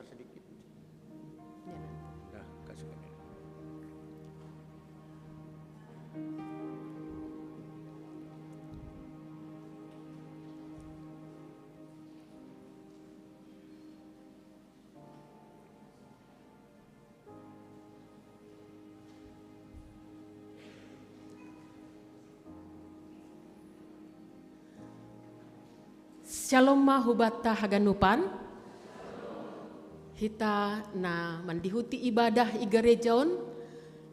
sebentar sedikit. Nah, kasih ke dia. Shalom mahubata haganupan. Hita na mandihuti ibadah igarejaon.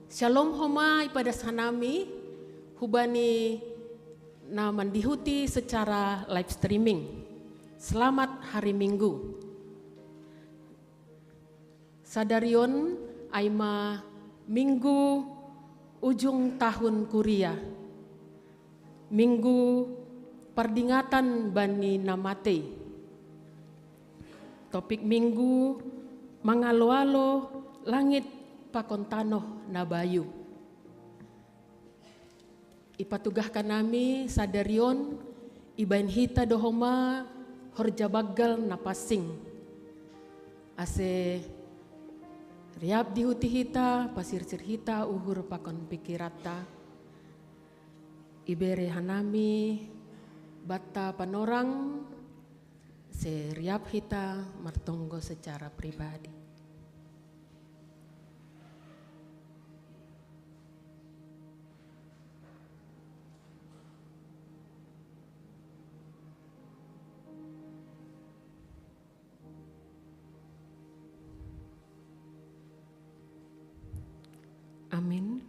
Shalom homa ipada sanami. Hubani na mandihuti secara live streaming. Selamat hari Minggu. Sadarion aima Minggu ujung tahun Kuria. Minggu Perdingatan Bani Namate. Topik minggu mangalo-alo langit pakontanoh nabayu. Ipatugahkan nami sadarion ibain hita dohoma horja bagal napasing. Ase riap dihuti hita pasir-sir hita uhur pakon pikirata. Ibere hanami bata panorang seriap hita martonggo secara pribadi. Amin.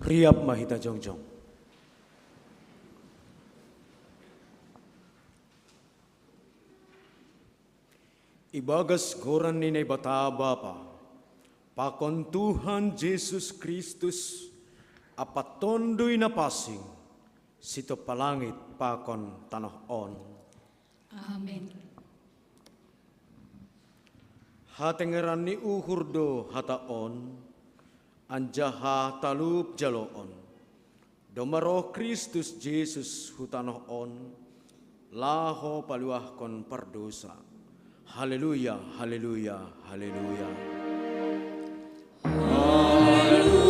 Riap mahita jongjong. Ibagas goran ni bata Bapa, pakon Tuhan Yesus Kristus, apat tondoy na pasing, sito palangit pakon tanah on. Amen. Hatengeran ni uhurdo hataon, anjaha talup jaloon, domaro Kristus Yesus hutanoh on, laho paluah kon pardosa. Haleluya, haleluya, haleluya. Haleluya.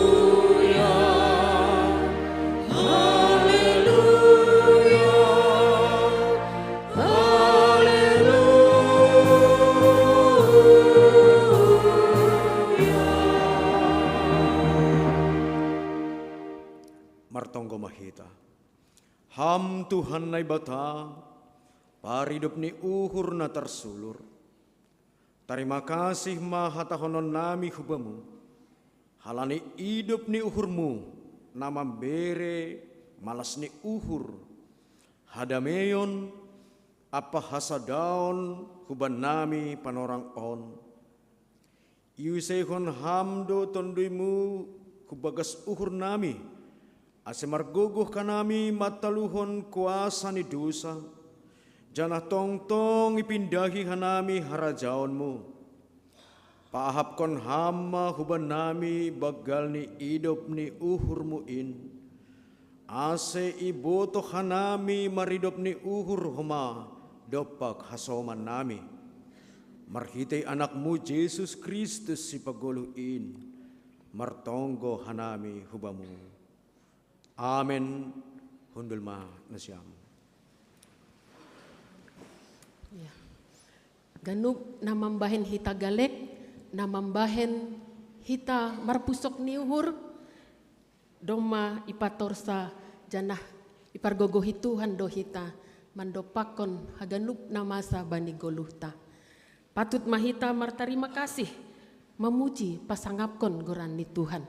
Haleluya. Martonggo mahita. Ham Tuhan nai bata, paridup ni uhur na tersulur. Terima kasih mahatahonon nami hubamu, halani hidup ni uhurmu, nama bere malas ni uhur. Hadameyon, apa hasadaon huban nami panorang on. Iusehon hamdo tonduimu hubagas uhur nami, asemar guguh kanami mataluhon kuasa ni dosa. Janah tong-tong ipindahi hanami harajaonmu. Paahap kon hama huban nami bagal ni idop ni uhurmu in. Ase iboto hanami maridop ni uhur homa dopak hasoman nami. Marhitay anakmu Yesus Kristus si paguluin. Martonggo hanami hubamu. Amen. Hundulma nasyam. Ganup namambahen hita galek, namambahen hita marpusok ni uhur, doma ipatorsa janah ipargogohi Tuhan do hita, mandopakon haganup namasa bani goluhta. Patut mahita martarima kasih, memuji pasangapkon goran ni Tuhan.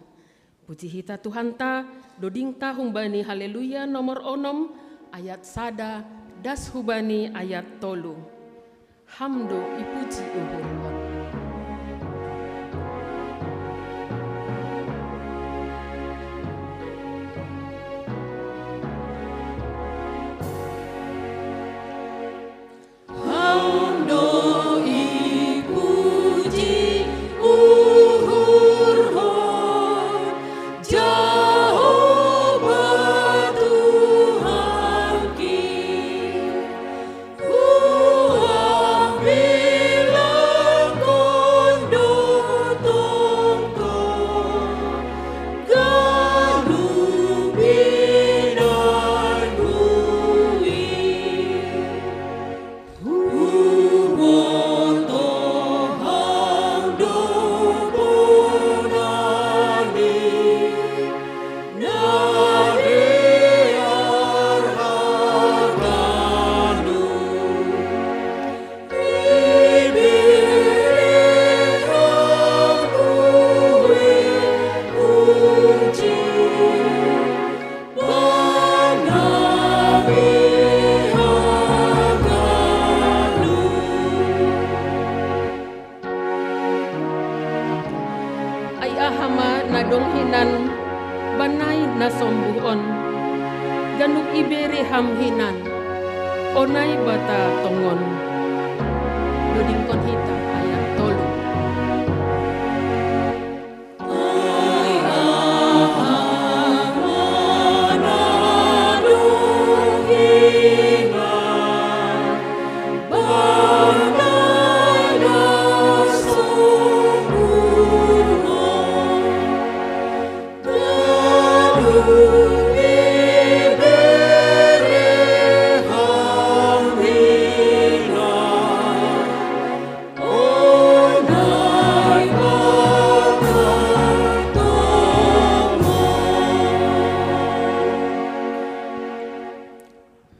Puji hita Tuhan ta, doding ta humbani haleluya nomor onom, ayat sada, das hubani ayat tolu. Hamdo ipuji uhurwan. Hamdo ipuji uhurwan, Jehovah Tuhan kita. ay ahama na donghinan banay na sombuon ganug iberi hamhinan onay bata tongon dudingkon hita ayat 3.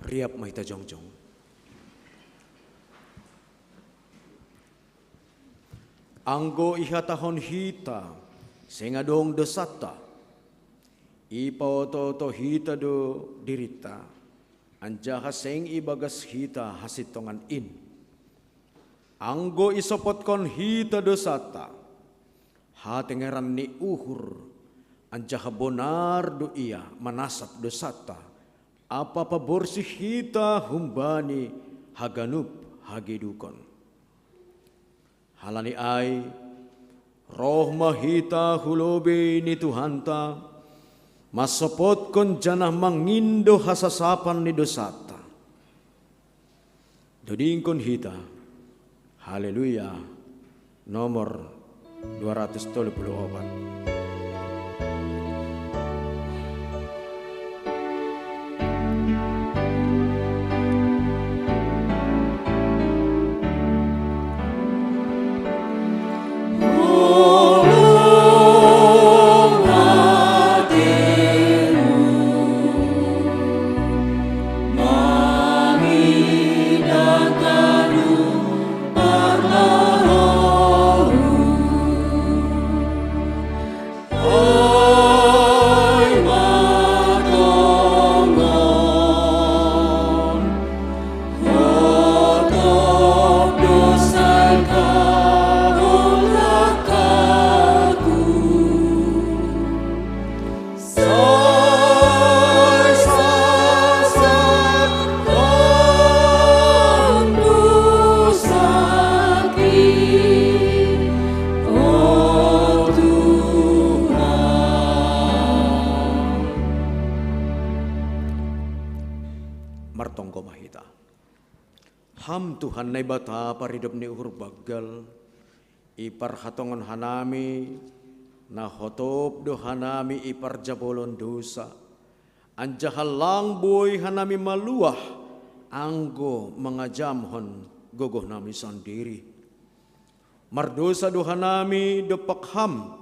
Riap mahita jongjong. Anggo ihatahon hita sengadong dosata ipaoto hita do dirita anjaha seng ibagas hita hasitongan in. Anggo isopot kon hita dosata hatengeran ni uhur anjaha bonar do iya manasap dosata apa paborsih hita humbani haganup hagedukon. Halani ai roh mahita hulobe ni Tuhanta masopot kon janah mangindo hasasapan ni dosata. Dodingkon hita. Haleluya. Nomor 234. Martongko mahita. Ham Tuhan na bata paridop ni uhur bagal. Ipar hatongon hanami na hotop do hanami ipar jabolon dosa. Anjahal boy hanami maluah anggo mengajamhon gogoh nami sandiri. Mardosa do hanami do pakham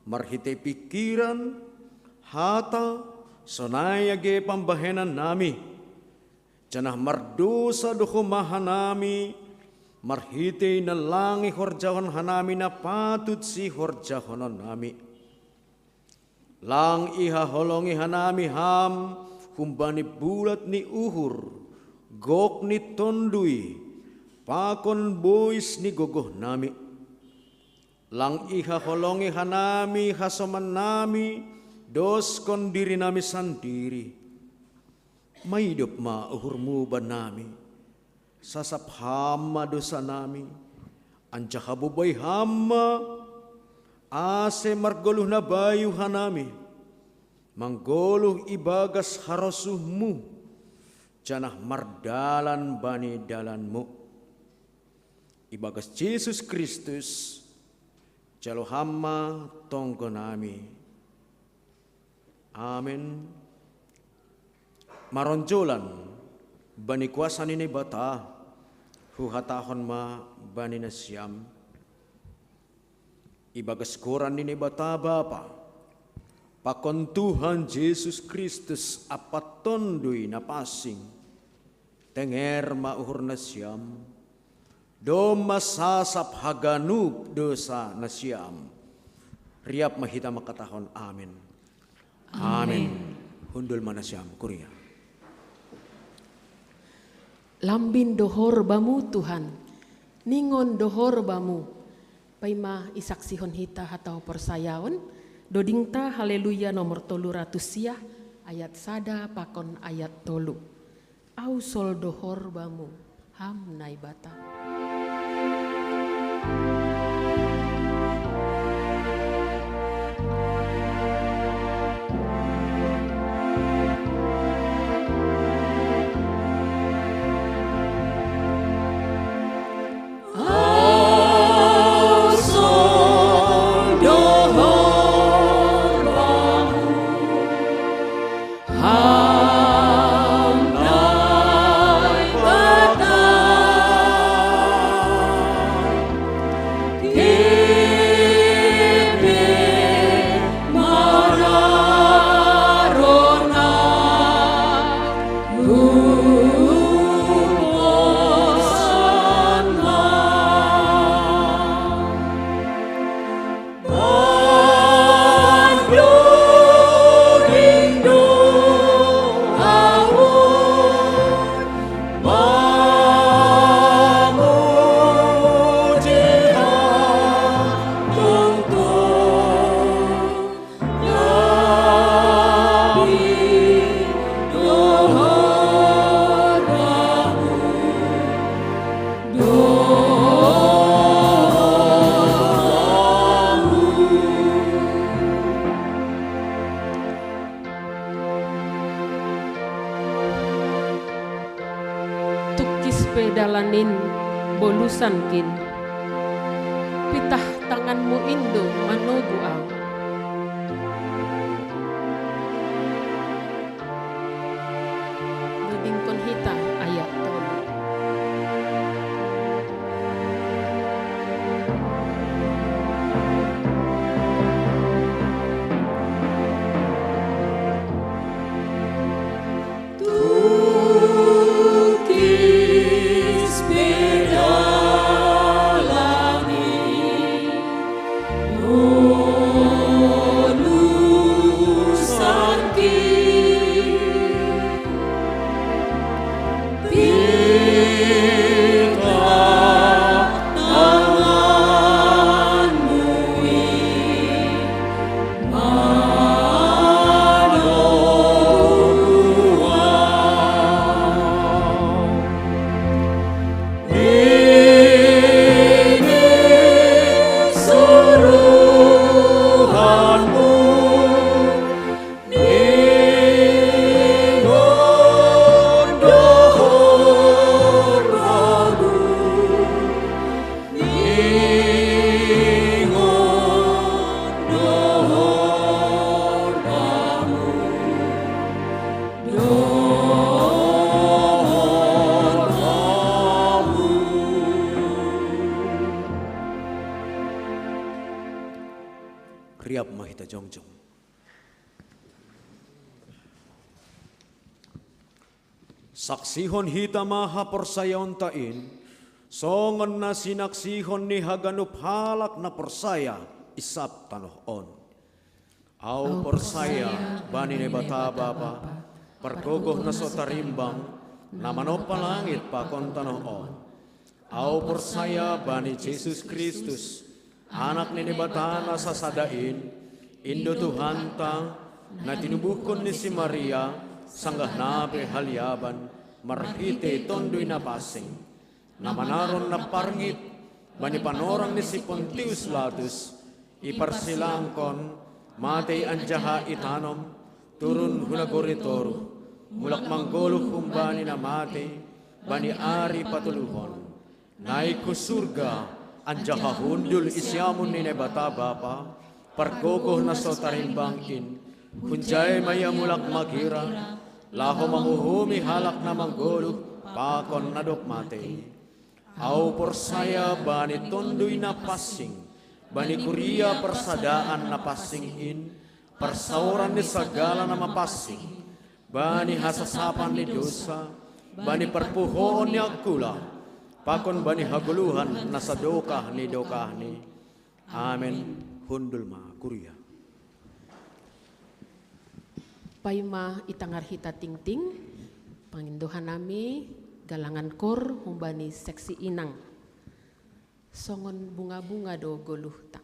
marhite pikiran hata sonaya ge pambahenan nami. Janah mardosa doho mahanami marhite na langi horjahon hanami na patut si horjahonon nami. Lang iha holongi hanami ham humbani bulat ni uhur gok ni tondui pakon bois ni gogoh nami. Lang iha holongi hanami hasoman nami doskon diri nami sandiri. Maidop ma uhurmu banami sasap hama dosa nami anjaha bubay hama ase margoluh na bayu hanami manggoluh ibagas harosuhmu janah mardalan bani dalanmu ibagas Yesus Kristus jalo hama tonggo nami. Amin. Maronjolan bani kuasa nini bata huhatahon ma bani nasyam ibagas koran nini bata bapa pakon Tuhan Yesus Kristus apat tondui napasing tenger ma uhur nasyam do masasap haganup dosa nasyam riap mahita makatahon amin. Amin. Hundul manasyam Korea. Lambin dohor bamu Tuhan, ningon dohor bamu, Paima isaksihon hita hatau persayaon, dodingta haleluya nomor 300 ayat sada pakon ayat 3. Au sol dohor bamu ham naibata. Pedalanin bolusan kin, pitah tanganmu indo manogu au. Dodingkon hita ayat 3. Riap mahita jongjong. Saksihon hita maha persayaon tain, songon na sinaksihon ni haganup halak na persaya isap tanohon. Au persaya bani ne bata bapa, pergogoh na sotarimbang, na manopa langit pakon tanohon. Au persaya bani Yesus Kristus, anak ni batana sasadain, Indo Tuhan ta, na tinubukon ni si Maria, sanggah nabe halyaban, marhite tondoy na pasing, na manaron na parngit, bani panorang ni si Pontius Latus, iparsilangkon, matay anjaha itanom, turun hunagoritoru, mulak manggolo kumbani na matay, bani ari patuluhon, naiku surga, anjaha hundul isyamun ni nebata bapa, pargogoh na sotarimbangin, hunjay maya mulak magira, laho mamuhumi halak na manggolo, pakon na dokmate. Au persaya bani tondoy na pasing, bani kuria persadaan na pasingin, persauran ni sagala na mapasing, bani hasasapan ni dosa, bani perpuhoon ni akula, pakon bani haguluhan na sa dokah ni. Amen. Hundul ma kuria. Paima itangar hita ting-ting, panginduhan nami galangan kor humbani seksi inang. songon bunga-bunga do goluh ta.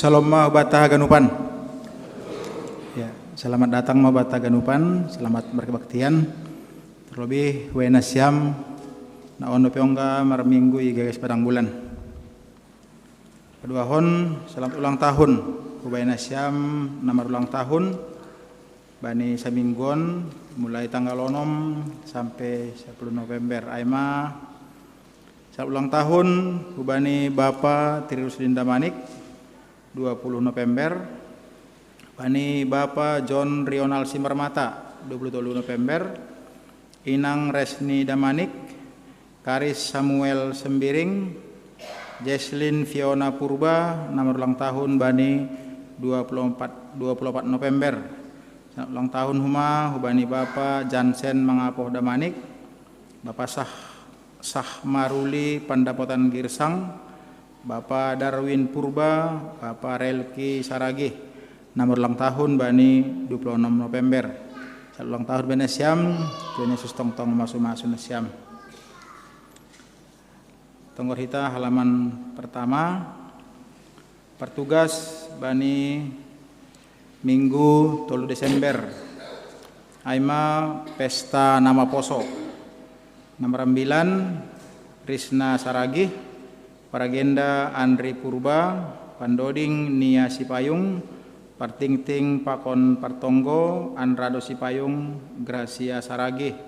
Salam Mabata Ganupan. Ya, selamat datang Mabata Ganupan, selamat berkebaktian. Terlebih wena siam na ono peongga marminggu igagas padang bulan. Kedua hon selamat ulang tahun. Wena siam namar ulang tahun bani saminggon mulai tanggal 6 sampai 10 November. Aima selamat ulang tahun hubani Bapak Tri Rusdin Damanik 20 November. Bani Bapak John Rional Simarmata 27 November. Inang Resni Damanik, Karis Samuel Sembiring, Jesslyn Fiona Purba nomor ulang tahun bani 24 November. Selamat ulang tahun hubani Bapak Jansen Mangapoh Damanik, Bapak Sah Maruli Pandapotan Girsang, Bapak Darwin Purba, Bapak Relki Saragih nomor ulang tahun bani 26 November. ulang tahun bene siam, Tuhan Yesus tong-tong masu-masu na siam. Tonggor hita halaman pertama, pertugas bani Minggu 3 Desember, Aima pesta nama poso. Nomor 9 Risna Saragih, Paragenda Andri Purba, Pandoding Nia Sipayung, Partingting Pakon Partonggo, Anrado Sipayung, Gracia Saragih.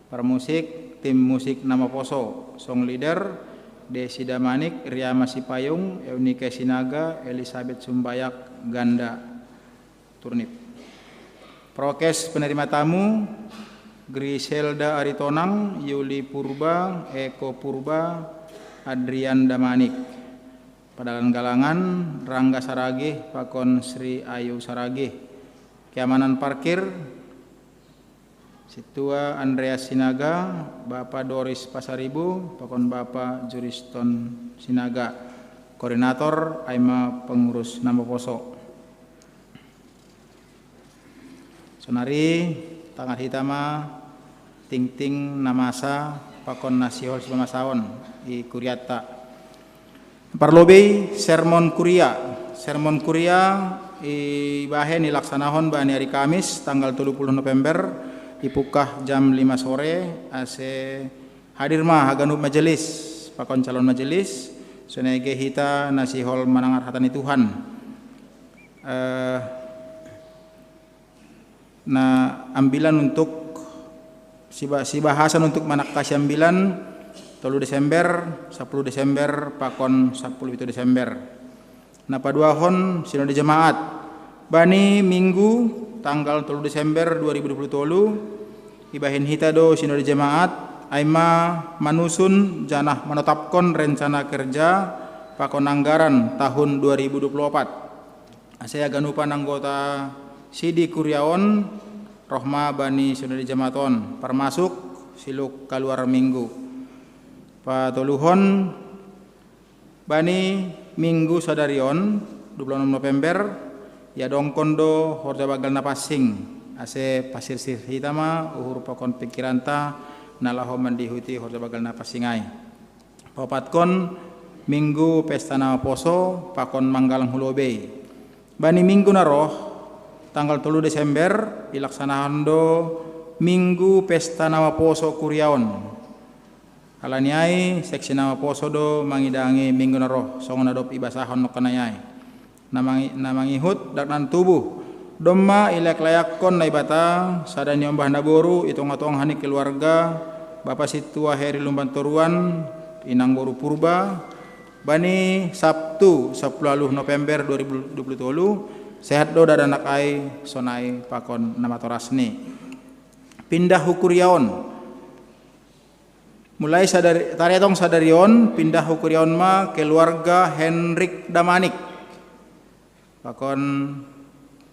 Permusik tim musik Nama Poso, song leader Desi Damanik, Riama Sipayung, Eunike Sinaga, Elizabeth Sumbayak, Ganda Turnip. Prokes penerima tamu Griselda Aritonang, Yuli Purba, Eko Purba, Adrian Damanik. Padalan galangan Rangga Saragih, Pakon Sri Ayu Saragih. Keamanan parkir Situa Andreas Sinaga, Bapak Doris Pasaribu, Pakon Bapak Juriston Sinaga. Koordinator Aima pengurus Nama Poso. Sonari tangan hitama ting-ting namasa Pakon Nasihol Sibamasaon i Kuriata. Parlobe sermon kuria ibahen dilaksanahon bani hari Kamis tanggal 30 November dipukah jam 5 sore ase hadir mah haganub majelis pakon calon majelis sunege hita nasihol manangar hatani Tuhan ambilan untuk si bahasan untuk manak kasih ambilan 3 Desember, 10 Desember, Pakon 10 itu Desember. Napa duahon sinode jemaat. Bani Minggu tanggal 3 Desember 2020 ibahin hita do sinode jemaat aima manusun janah menetapkan rencana kerja Pakon anggaran tahun 2024. Saya ganupan anggota Sidi Kuryaon Rohma Bani sinode jemaaton permasuk siluk keluar Minggu. Patoluhon bani Minggu sadarion 26 November ya dongkondo horja bagal napasing ase pasir sir hitama uhur pakon pikiranta nalaho mandihuti horja bagal napasingai. Papatkon Minggu pesta Nama Poso pakon Manggalang Hulobe. Bani Minggu naroh tanggal 3 Desember dilaksanakan do Minggu pesta Nama Poso Kuryaon. Alaniai seksi Nama Poso do mangidangi Minggu naroh songon adop ibasahon no kanayai namangihut daknan tubuh domma ilek layakon na ibata sadani ombah naboru itong atong hani keluarga Bapak Situa Heri Lumban Toruan Inang Boru Purba bani Sabtu 10 November 2020 sehat do dadanak ai sonai pakon nama torasni pindah Hukuriaon. Mulai tariatong sadarion pindah Hukuriaon ma keluarga Henrik Damanik. Pakon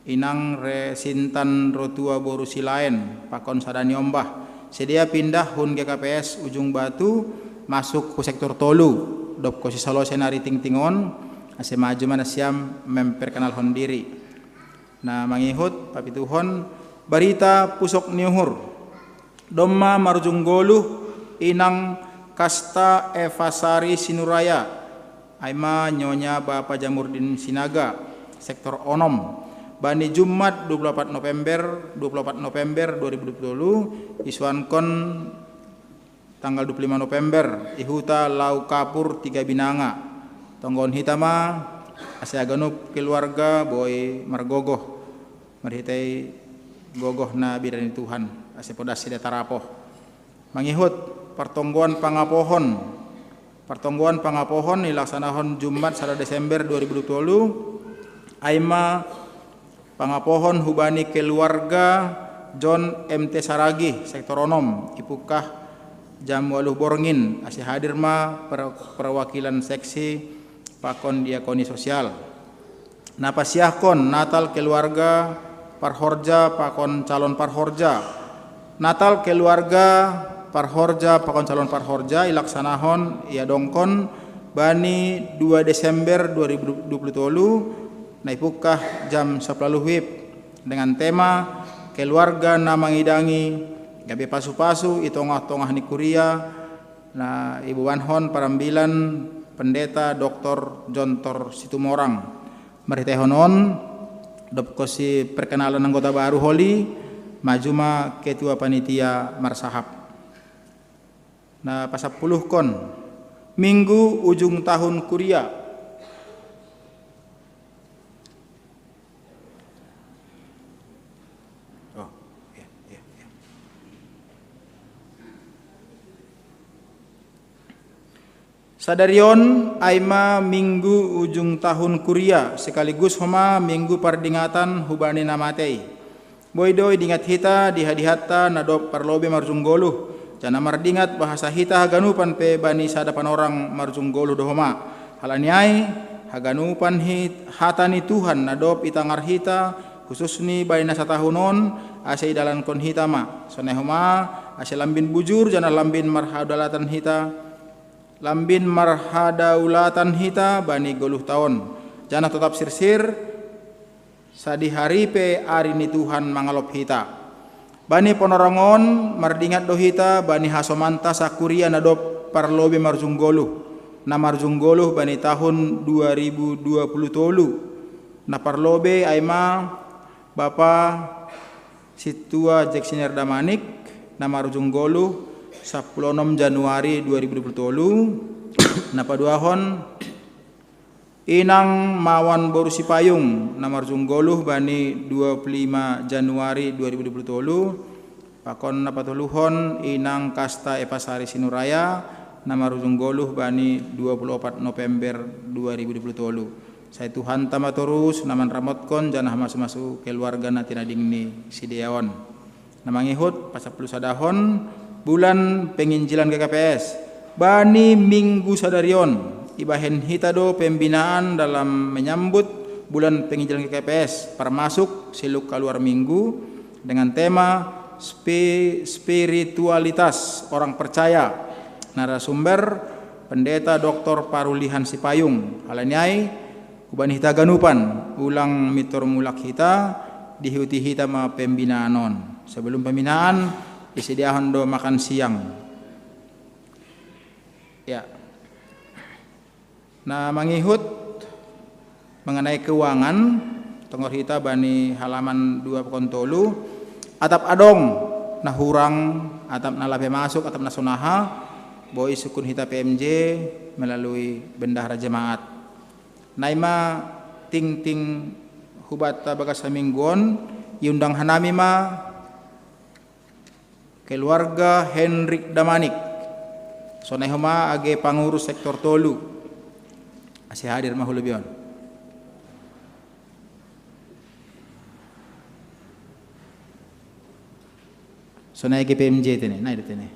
Inang Resintan Rotua Boru Silaen pakon sadani ombah. Sedia pindah hun GKPS Ujung Batu masuk ke sektor Tolu. Dop kosi salo senari ting-tingon ase maju mana siam memperkenal hon diri. Nah mangihut papituhon barita pusok niuhur. Domma marujung goluh Inang Kasta Evasari Sinuraya Aima Nyonya Bapak Jamurdin Sinaga sektor Onom Bani Jumat 24 November 2020 isuankon tanggal 25 November ihuta Lau Kapur 3 Binanga tonggon hitama aseaganup keluarga boy margogoh marhitai gogoh na birani Tuhan ase podasi datarapoh mangihut pertongguan pangapohon dilaksanakan Jumat 1 Desember 2020 Aima pangapohon hubani keluarga John MT Saragih sektor Onom ipukah jam 8 borngin ase hadir ma perwakilan seksi pakon diakoni sosial napasiahkon Natal keluarga Parhorja pakon calon Parhorja Natal keluarga Parhorja pakon calon Parhorja ilaksanahon ia dongkon bani 2 Desember 2020 naipukah jam 10 WIB dengan tema keluarga na mangidangi gabi pasu-pasu itongah-tongah ni kuria na Ibu Wanhon parambilan pendeta Dr. Jontor Situmorang maritehonon dop kosi perkenalan anggota baru Holi majuma ketua panitia marsahap na pasapuluh kon minggu ujung tahun kuria. Sadarion aima minggu ujung tahun kuria sekaligus homa minggu pardingatan hubani namatei. Boydoi dingat hita dihadihata nadop parlobe marjunggoluh. Jana mardingat bahasa hita haganupan pe bani sadapan orang marjunggoluh dohoma. Halaniai haganupan hatani Tuhan nadop itangar hita khususni bani nasa tahunon ase dalan kon hita ma. Sonehoma ase lambin bujur jana lambin marhadalatan hita. Lambin marhadaulatan hita bani goluh tahun jana tetap sirsir sadi hari pe ari ni Tuhan mangalop hita bani ponorangon mardingat do hita bani hasomanta sakuria nadop parlobe marjunggoluh na marjunggoluh bani tahun 2020 tolu na parlobe aima Bapa Situa Jeksiner Damanik na marjunggoluh 16 Januari 2020 napaduahon inang mawan boru sipayung namarjunggoluh bani 25 Januari 2020 pakon napatuluhon inang kasta epasari sinuraya namarjunggoluh bani 24 November 2020 saya Tuhan tama terus naman ramotkon janah masu-masu keluarga na tinadingni sideaon namangihut pasapuluh sadahon bulan penginjilan KKPS bani minggu sadarion ibahen hitado pembinaan dalam menyambut bulan penginjilan KKPS termasuk siluk keluar minggu dengan tema spiritualitas orang percaya narasumber pendeta Dr. Parulihan Sipayung alanyai kubani hita ganupan ulang mitor mulak hita dihuti hita ma pembinaanon sebelum pembinaan disediakan do makan siang ya. Nah mangihut mengenai keuangan tongor hita bani halaman 2 kontolu atap adong nah hurang atap nalape masuk atap nasonaha boi sukun hita PMJ melalui bendahara jemaat naima ting hubat bagas saminggon iundang hanami ma keluarga Henrik Damanik sonehoma age pangurus sektor tolu asih hadir mahulubion sonai age PMJ tene nah itu tene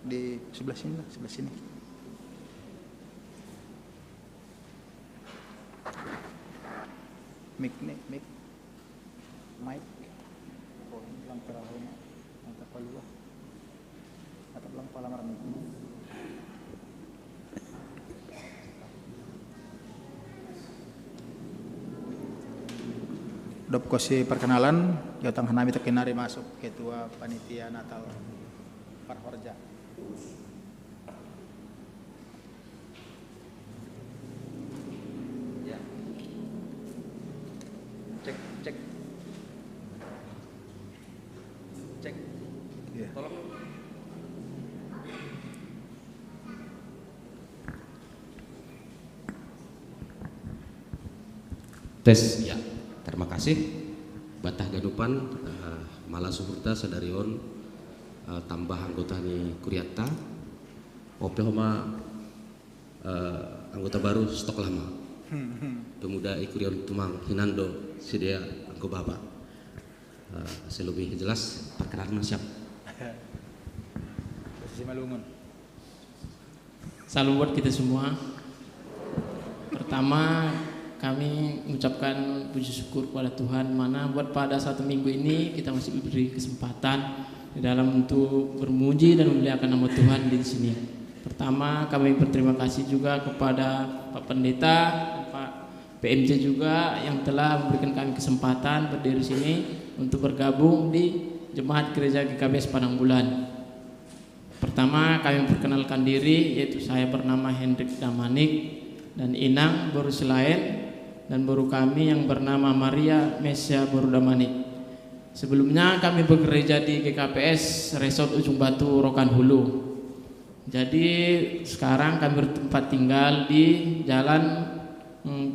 di sebelah sini mic lang perahon ang tapalua atap lang palamar mic dop kosi perkenalan jatang hanami tekenari masuk ketua panitia Natal Parhorja ya cek ya. Tolong tes ya. Terima kasih Batah Ganupan Mala Suhurta Sadarion tambah anggota ni Kuriata Ope Homa anggota baru stok lama pemuda Ikurion Tumang Hinando Sidea Angko Baba selebih jelas perkenalan siap salam buat kita semua. Pertama kami mengucapkan puji syukur kepada Tuhan mana buat pada satu minggu ini kita masih diberi kesempatan di dalam untuk bermuji dan memuliakan nama Tuhan di sini. Pertama kami berterima kasih juga kepada Pak Pendeta, Pak PMJ juga yang telah memberikan kami kesempatan berdiri sini untuk bergabung di Jemaat Gereja GKBS Padang Bulan. Pertama kami memperkenalkan diri, yaitu saya bernama Hendrik Damanik dan Inang Boru Selain, dan boru kami yang bernama Maria Mesia Boru Damanik. Sebelumnya kami bekerja di GKPS Resort Ujung Batu Rokan Hulu. Jadi sekarang kami bertempat tinggal di Jalan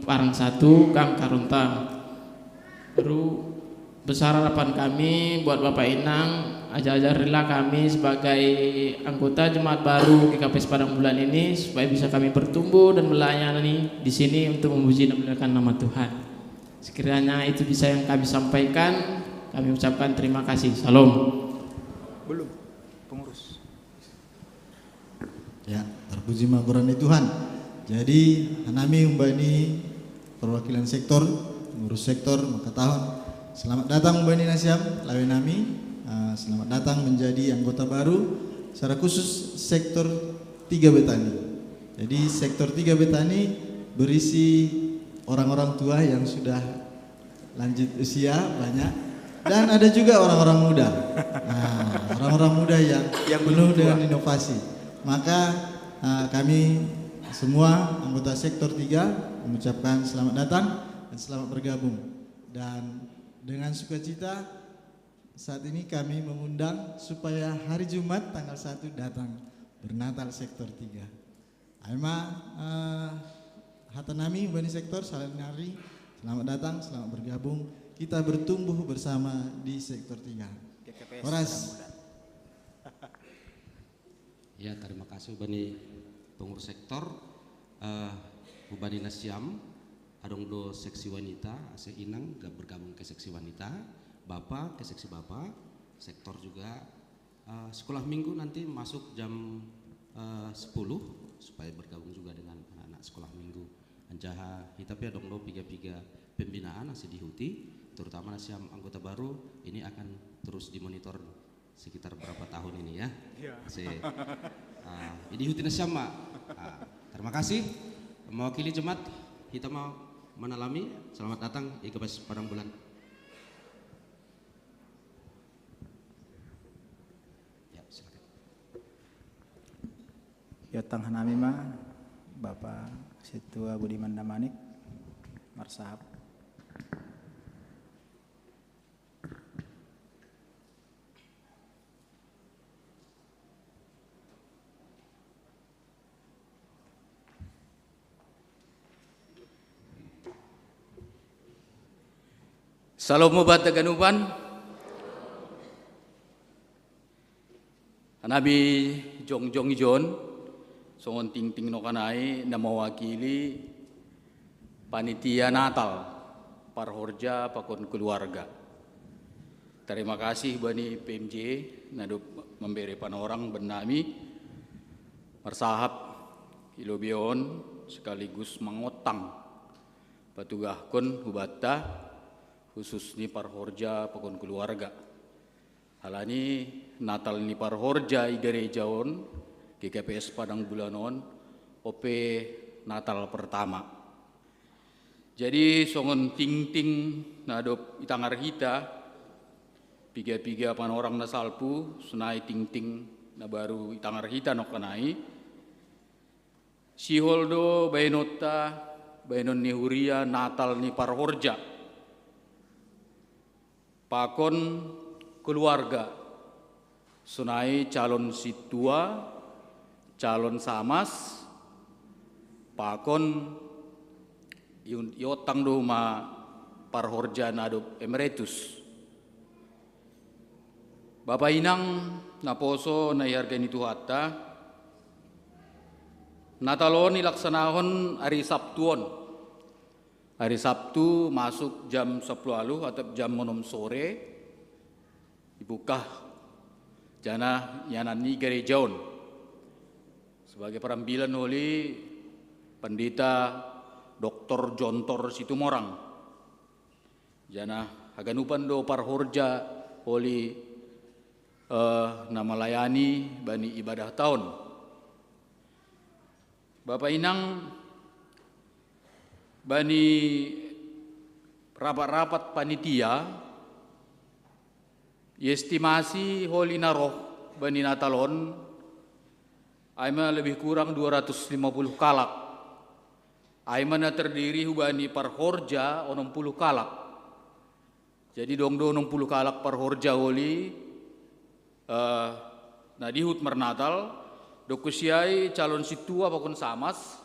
Parang 1 Gang Karuntang. Baru besar harapan kami buat Bapak Inang, ajarilah kami sebagai anggota jemaat baru GKPS Padang Bulan ini supaya bisa kami bertumbuh dan melayani di sini untuk memuji dan memuliakan nama Tuhan. Sekiranya itu bisa yang kami sampaikan, kami ucapkan terima kasih. Salam. Belum pengurus. Ya, terpuji maghfirani Tuhan. Jadi Hanami Umbani perwakilan sektor, pengurus sektor maka tahun. Selamat datang Umbani Nasiam, Lawe Nami. Selamat datang menjadi anggota baru secara khusus sektor 3 Betani. Jadi sektor 3 Betani berisi orang-orang tua yang sudah lanjut usia banyak, dan ada juga orang-orang muda. Nah, orang-orang muda yang penuh dengan inovasi. Maka kami semua anggota sektor 3 mengucapkan selamat datang dan selamat bergabung. Dan dengan sukacita saat ini kami mengundang supaya hari Jumat tanggal 1 datang bernatal sektor 3. Aima Hatanami Bani Sektor Salinari, selamat datang, selamat bergabung. Kita bertumbuh bersama di sektor 3. Horas. Ya, terima kasih Bani pengurus sektor, Bani Nasiam, adong do seksi wanita, ase Inang bergabung ke seksi wanita, Bapak ke seksi Bapak, sektor juga sekolah minggu nanti masuk jam 10 supaya bergabung juga dengan anak-anak sekolah minggu. Anjaha hitapi adong do piga-piga pembinaan ase dihuti, terutama Nasiam anggota baru ini akan terus dimonitor sekitar berapa tahun ini ya. Ini hutin sama. Terima kasih mewakili jemaat kita mau menalami. Selamat datang GKPS Padang Bulan. Ya, silakan. Yotang Hanami mah Bapak Situa Budiman Damanik Marsahap. Salam mubat ganupan. Nabi Jongjong Ijon, songon ting no kanai na mewakili panitia Natal Parhorja Pakon Keluarga. Terima kasih Bani PMJ naduk memberi panorang benami mersahap ilobion sekaligus mangotang patugahkon hubata khusus ni Parhorja Pakon Keluarga. Halani Natal ni Parhorja i gerejaon GKPS Padang Bulanon OP Natal pertama. Jadi songon ting nadop itangar hita piga-piga panorang na salpu sunai ting na baru itangar hita nok kanai. Si Holdo bainota bainon ni Huria Natal ni Parhorja Pakon Keluarga sunai calon situa, calon samas, pakon yotang doma Parhorja nadop emeritus. Bapak Inang naposo na ihargani Tuhata, Natalon ilaksanahon hari Sabtuon. Hari Sabtu masuk jam 10 atau jam 6 sore dibuka jana yanani gerejaon sebagai perambilan oleh pendeta Dr. Jontor Situmorang jana haganupan do Parhorja oleh nama layani bani ibadah tahun. Bapak Inang bani rapat-rapat panitia estimasi holi naroh bani natalon aima lebih kurang 250 kalak. Aima na terdiri hubani parhorja 60 kalak. Jadi dong 60 kalak parhorja holi na dihut mernatal dokusiai calon situa pakon samas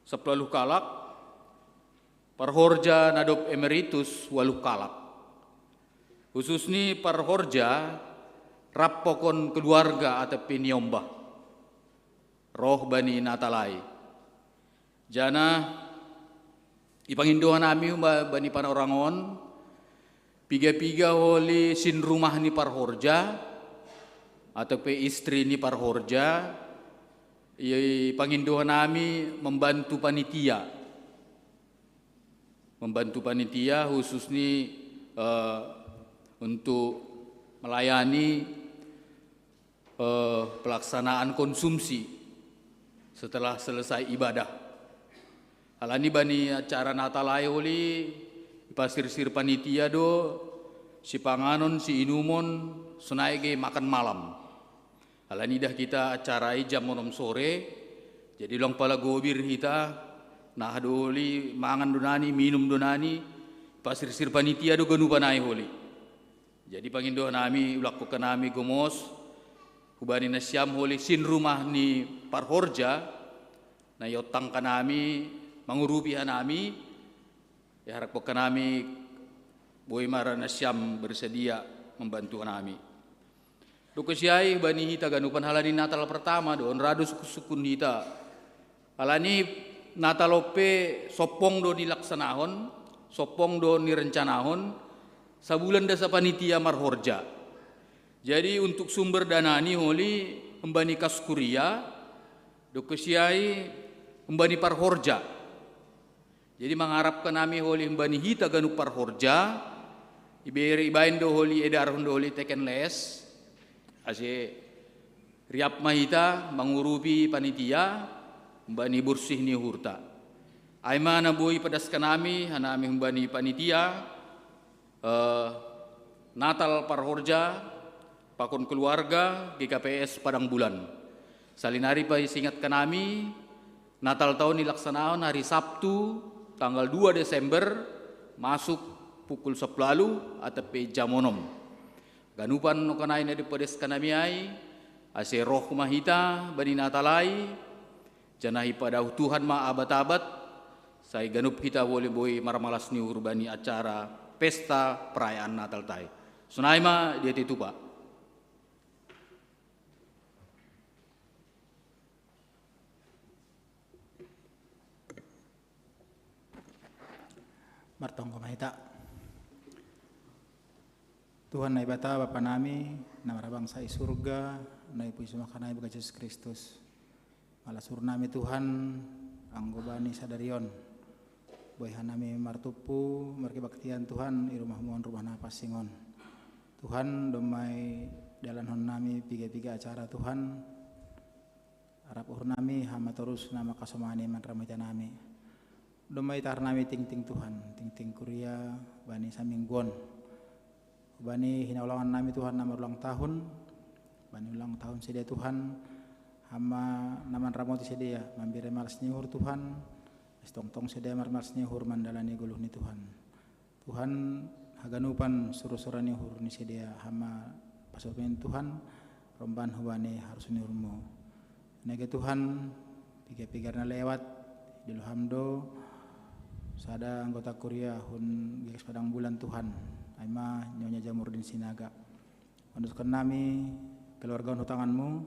10 kalak parhorja nadop emeritus 8 kalak. Khusus ni parhorja rappokon keluarga atau peniombah roh bani natalai. Jana ipangindohan nami bani panorangon piga-piga holi sin rumah ni parhorja atau pe istri ni parhorja ipangindohan nami membantu panitia khusus ni untuk melayani pelaksanaan konsumsi setelah selesai ibadah. Alani bani acara natalai oli pasir-sir panitia do si panganon si inumon senaige makan malam. Alani dah kita acarai jam 6 sore jadi long pala gobir kita nah doli mangan donani minum donani pasir-sir panitia do ganu panai holi. Jadi pangindo nami ulakukan nami gomos hubani nasyam holi sin rumah ni parhorja na yotang kanami mangurupi nami ya harap kanami boy mara nasyam bersedia membantu nami. Dokusiai bani hita ganupan halani Natal pertama don radus sukun hita. Halani Natalope sopong do dilaksanahon, sopong do nirencanahon sabulan dasa panitia marhorja. Jadi untuk sumber dana ni holi membani kaskuria dokusiai membani parhorja. Jadi mengharapkan kami holi mbani hita ganu parhorja iberi ibain do holi edarhon do holi teken les ase riap mahita mengurupi panitia mbani bersih ni hurta aima na boy pedas kanami hanami mbani panitia Natal parhorja pakon keluarga GKPS Padang Bulan salinari pa isingat kanami Natal tahun dilaksanaan hari Sabtu tanggal 2 Desember masuk pukul 10 atau jam 6. Ganupan no kanay na dipedes kanami ay ase roh mahita bani natalai janahi pada Tuhan ma abat-abat say ganup kita boleh boy marmalas ni urbani acara pesta perayaan Natal tay. Sunai ma dia itu Pak. Martong kumahita. Tuhan na ibata Bapa nami na marabangsa i surga na ipuisi makanay baga Jesus Kristus. Malasur nami Tuhan anggobani sadarion. Boyhan nami martupu markibaktian Tuhan i rumah muon rumah napas singon. Tuhan domai dalanhon nami piga-piga acara Tuhan. Arap uhur nami hama terus nama kasomani man ramita nami. Domai tar nami ting-ting Tuhan, ting-ting kuria bani saminggon. Bani hinaulangan nami Tuhan nama ulang tahun. Bani ulang tahun sedia Tuhan. Hama naman ramoti sedia mambire malas nyuhur Tuhan. Estong-tong sedia malas nyuhur mandalani guluh ni Tuhan. Tuhan haganupan suruh-suruh nyuhur ni sedia hama pasukin Tuhan. Romban hubani harus nyuhurmu. Nege Tuhan piga-pigar na lewat dilhamdo sada anggota kuria hun GKPS Padang Bulan Tuhan aima nyonya Jamurdin Sinaga menuskan nami keluarga hutanganmu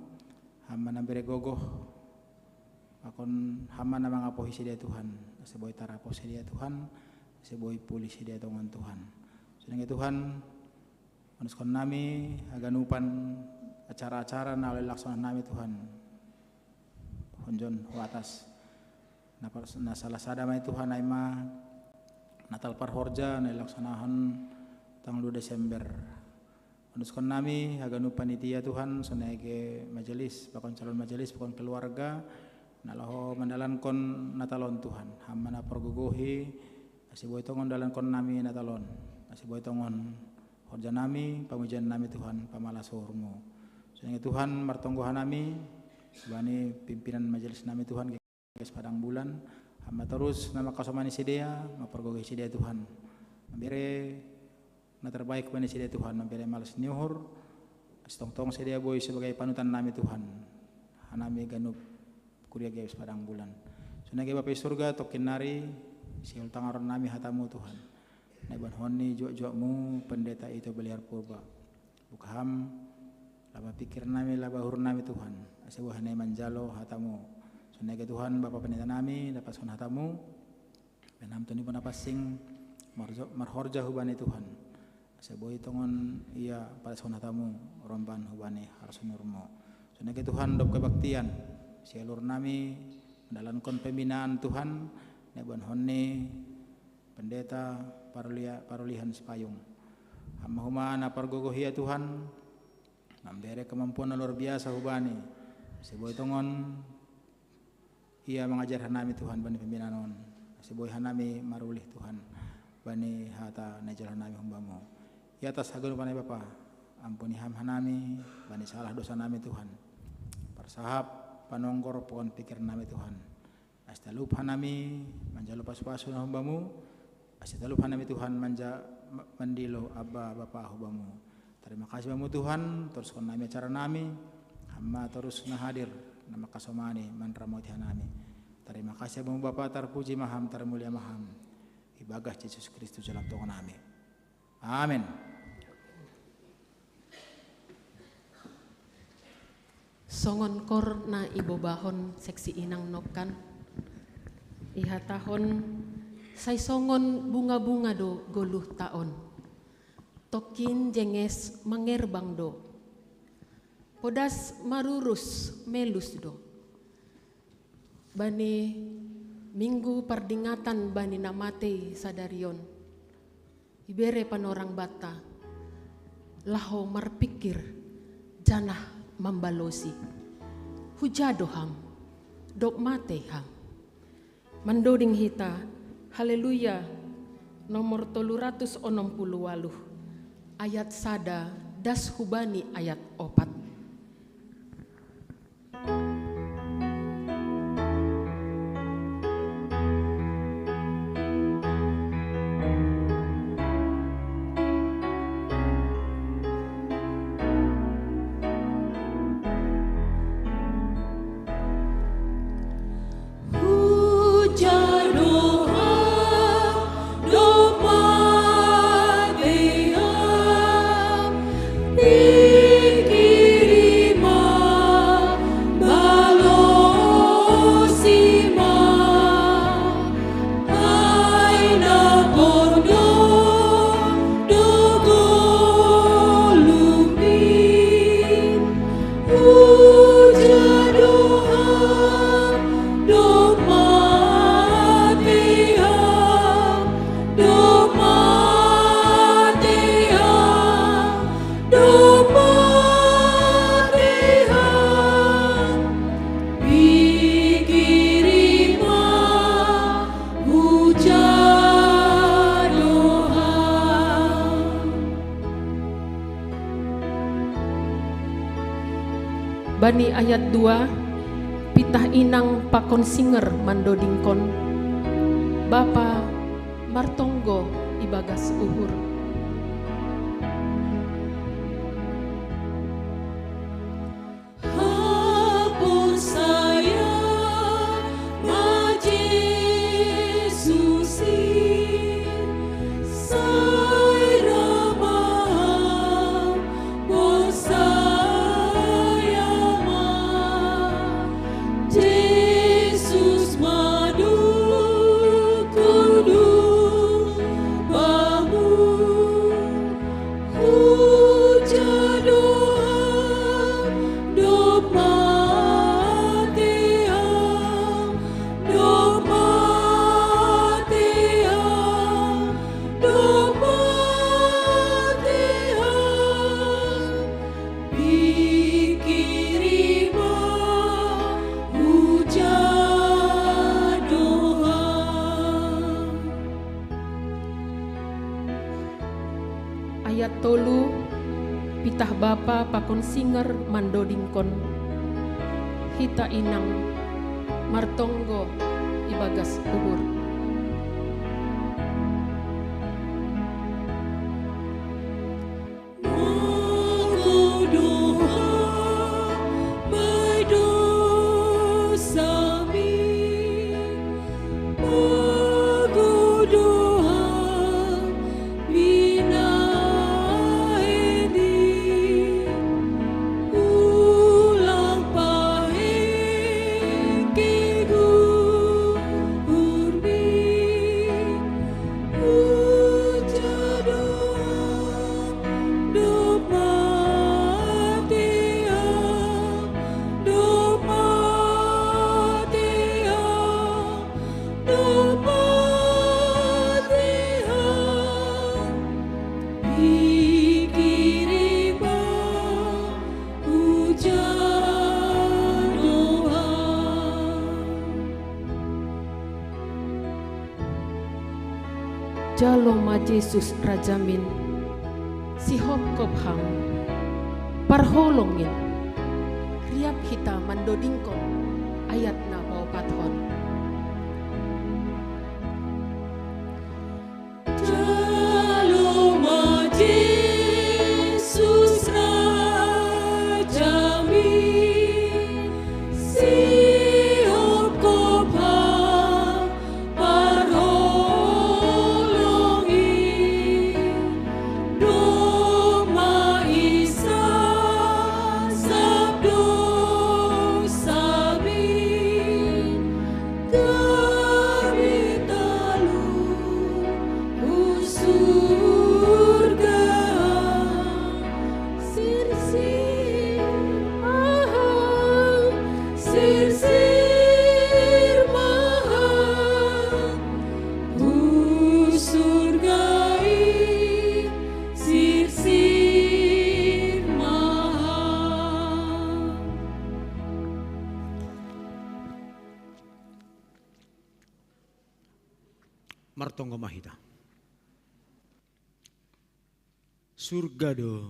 hamba nambire gogoh akon hamba nama ngapohi sedia Tuhan seboy tarapo sedia Tuhan seboy pulih sedia tongan Tuhan sedang Tuhan menuskan nami aganupan acara-acara na oleh laksana nami Tuhan honjon atas na salah sadamai Tuhan aima Natal parhorja na ilaksanahan tanggal 2 Desember. Menuskan nami haganu panitia Tuhan sonege majelis, pakon calon majelis, pakon keluarga nalaho mandalankon natalon Tuhan hamba na pergogohi asiboy tongon dalankon nami natalon asiboy tongon horja nami pamujian nami Tuhan pamalasormu sehingga Tuhan martonggohan nami bani pimpinan majelis nami Tuhan guys padang bulan hamba terus nama kasomani sidea mapergogohi sidea Tuhan mambere na terbaik bani sidea Tuhan mambere malas niuhur astong-tong sidea boy sebagai panutan nami Tuhan hanami ganup kuliah guys padang bulan sunagi Bapa surga tokin nari siul tangaron nami hatamu Tuhan naiban honi juak-juakmu pendeta itu beliar purba bukaham laba pikir nami laba hur nami Tuhan asebuah nai manjalo hatamu sunagi Tuhan Bapa pendeta nami dapat sun hatamu benam tuni pun apa sing marhorja hubani Tuhan asebuah tongon iya pada sun hatamu romban hubani harsunurmo sunagi Tuhan dop kebaktian sialur nami mendalankan pembinaan Tuhan nebuan honni pendeta parulihan sepayung hamba humana pargogohia Tuhan memberi kemampuan luar biasa hubani seboy tongon ia mengajar hanami Tuhan bani pembinaan seboy hanami marulih Tuhan bani hata najal hanami humbamu ya atas hagun panai Bapa ampuni ham hanami bani salah dosa nami Tuhan persahap panonggor pohon pikir nami Tuhan astalup hanami manja lupas pasu na humbamu astalup hanami Tuhan manja mandilo abba bapa humbamu terima kasih bamu Tuhan terus kon nami acara nami hamba terus na hadir nama kasomani manramoti hanami terima kasih bamu Bapa terpuji maham termulia maham ibadah Yesus Kristus dalam Tuhan nami amin. Songon kor na ibobahon seksi inang nokan iha tahon say songon bunga-bunga do goluh taon tokin jenges mangerbang do podas marurus melus do bani minggu pardingatan bani namate sadarion ibere panorang bata laho marpikir janah membalosi hujadoham dok mateham mandoding hita haleluya nomor 368 ayat sada das hubani ayat 4 Bani ayat 2 pitah inang pakon singer mandodingkon Bapa martonggo ibagas uhur Bamu tolu pitah bapa pakon singer mandodingkon hita inang martonggo ibagas uhur. Jaloma Yesus Rajamin si hop kophang parholongin riap hita mandodingkon ayat na paupathon. Jaloma Yesus Rajamin si hop kophang Martonggo mahita. Surga do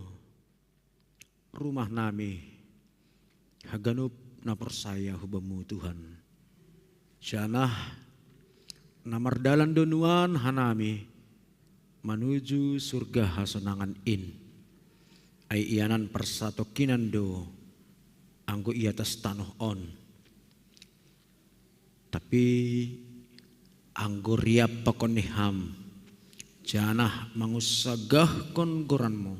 rumah nami haganup na persaya hubamu Tuhan. Sianah namardalan donuan hanami menuju surga hasonangan in. Ay ianan persatokinan do anggo iatas tanoh on. Tapi anggo riap pakon niham janah mangusagah kon goranmu.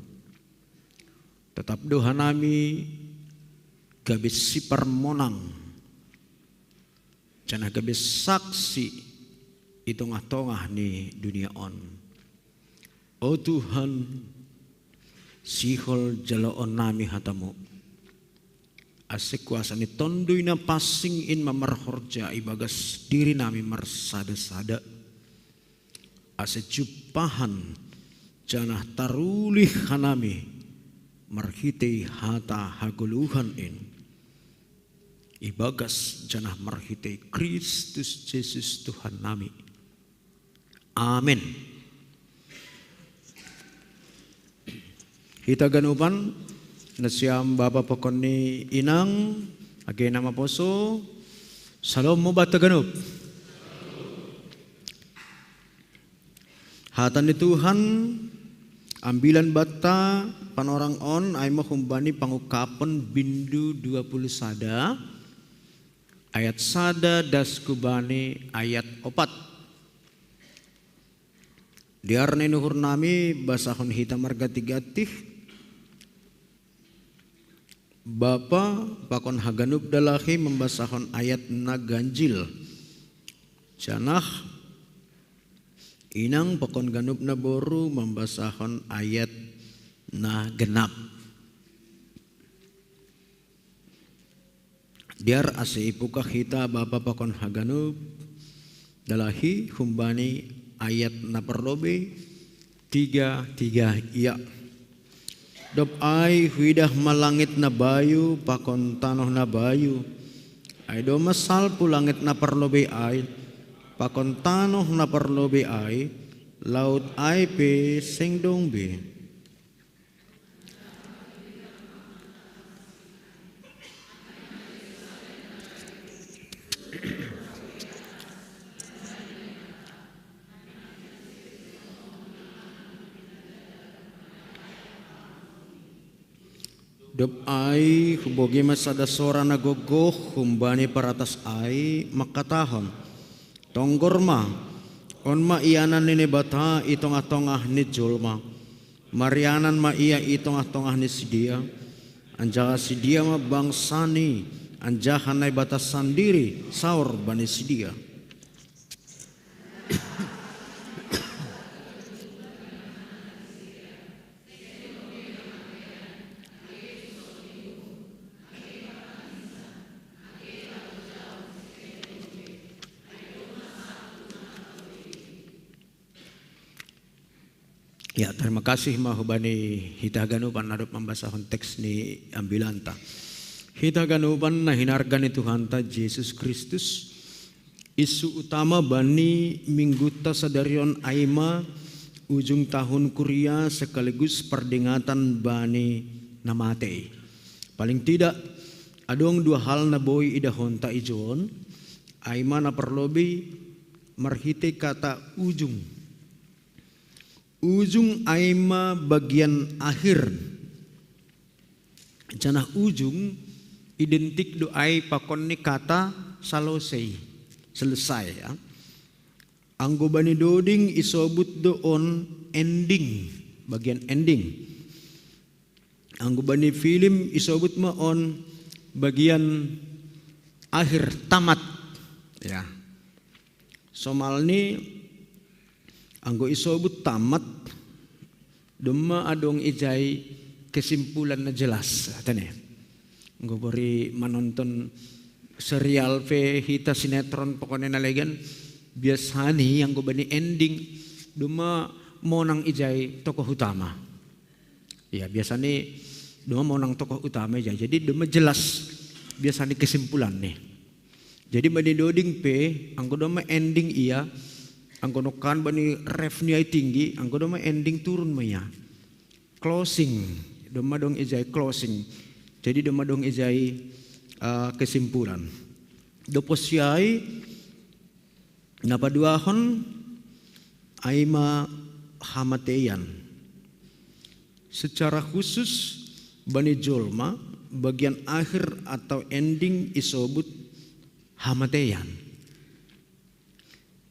Tetap doha nami gabis sipar monang janah gabis saksi itongah-tongah ni dunia on. Oh Tuhan, sihol jaloon nami hatamu. Asik kuasa ni tondoy na pasing in mamarhorja ibagas diri nami marsada-sada. Asik jupahan janah tarulih hanami marhitei hata haguluhan in. Ibagas janah marhitei Kristus Yesus Tuhan nami. Amin. Hita ganupan nasyam Bapa pokon ni inang age nama poso salom mo bata ganup. Hatan ni Tuhan ambilan bata panorang on ay mo kumbani pangukapan bindu 20 sada ayat sada das kubani ayat 4. Diarne nuhur nami basahon hita margati-gatih Bapa pakon haganup dalahi membasahon ayat na ganjil. Janah inang pakon ganup na boru membasahon ayat na genap. Diar ase ipukah hita Bapa pakon haganup dalahi humbani ayat na perlobe 3 iya. Dop ay huidah malangit na bayu pakon tanoh na bayu ay do masal pulangit na perlobe ay pakon tanoh na perlobe ay laut ay pe sengdong be Dop ay hubogi masada sora nagogoh humbani paratas ay makatahon. Tonggorma on ma iyanan ni bata itong atongah ni julma. Marianan ma iya itong atongah ni sidia. Anja sidia ma bangsani anja hanay batas sandiri saur bani sidia. Ya, terima kasih mahubani hitaganupan narup membasahon teks ni ambilanta. Hitaganupan na hinargan ni Tuhan ta Yesus Kristus. Isu utama bani mingguta sadarion aima ujung tahun kuria sekaligus perdingatan bani namate. Paling tidak adong dua hal na boy idahon ta ijon. Aima na perlobi marhite kata ujung. Ujung aima bagian akhir. Janah ujung identik doai pakon ni kata salosei. Selesai ya. Anggo bani doding isobut doon ending. Bagian ending. Anggo bani film isobut mo on bagian akhir tamat. Ya. Somalni anggo isobut tamat duma adong ijay kesimpulan na jelas atane. Anggo bari manonton serial pe hita sinetron pokoknya nalegan biasani anggo bani ending duma monang ijay tokoh utama. Ya biasanya duma monang tokoh utama ijay. Jadi duma jelas biasanya kesimpulan nih. Jadi bani doding pe anggo duma ending iya anggo nokan bani refnya tinggi, anggo doma ending turun maya. Closing, doma dong ijai closing. Jadi doma dong ijai kesimpulan. Doposiai napaduahon aima hamateyan. Secara khusus bani jolma bagian akhir atau ending isobut hamateyan.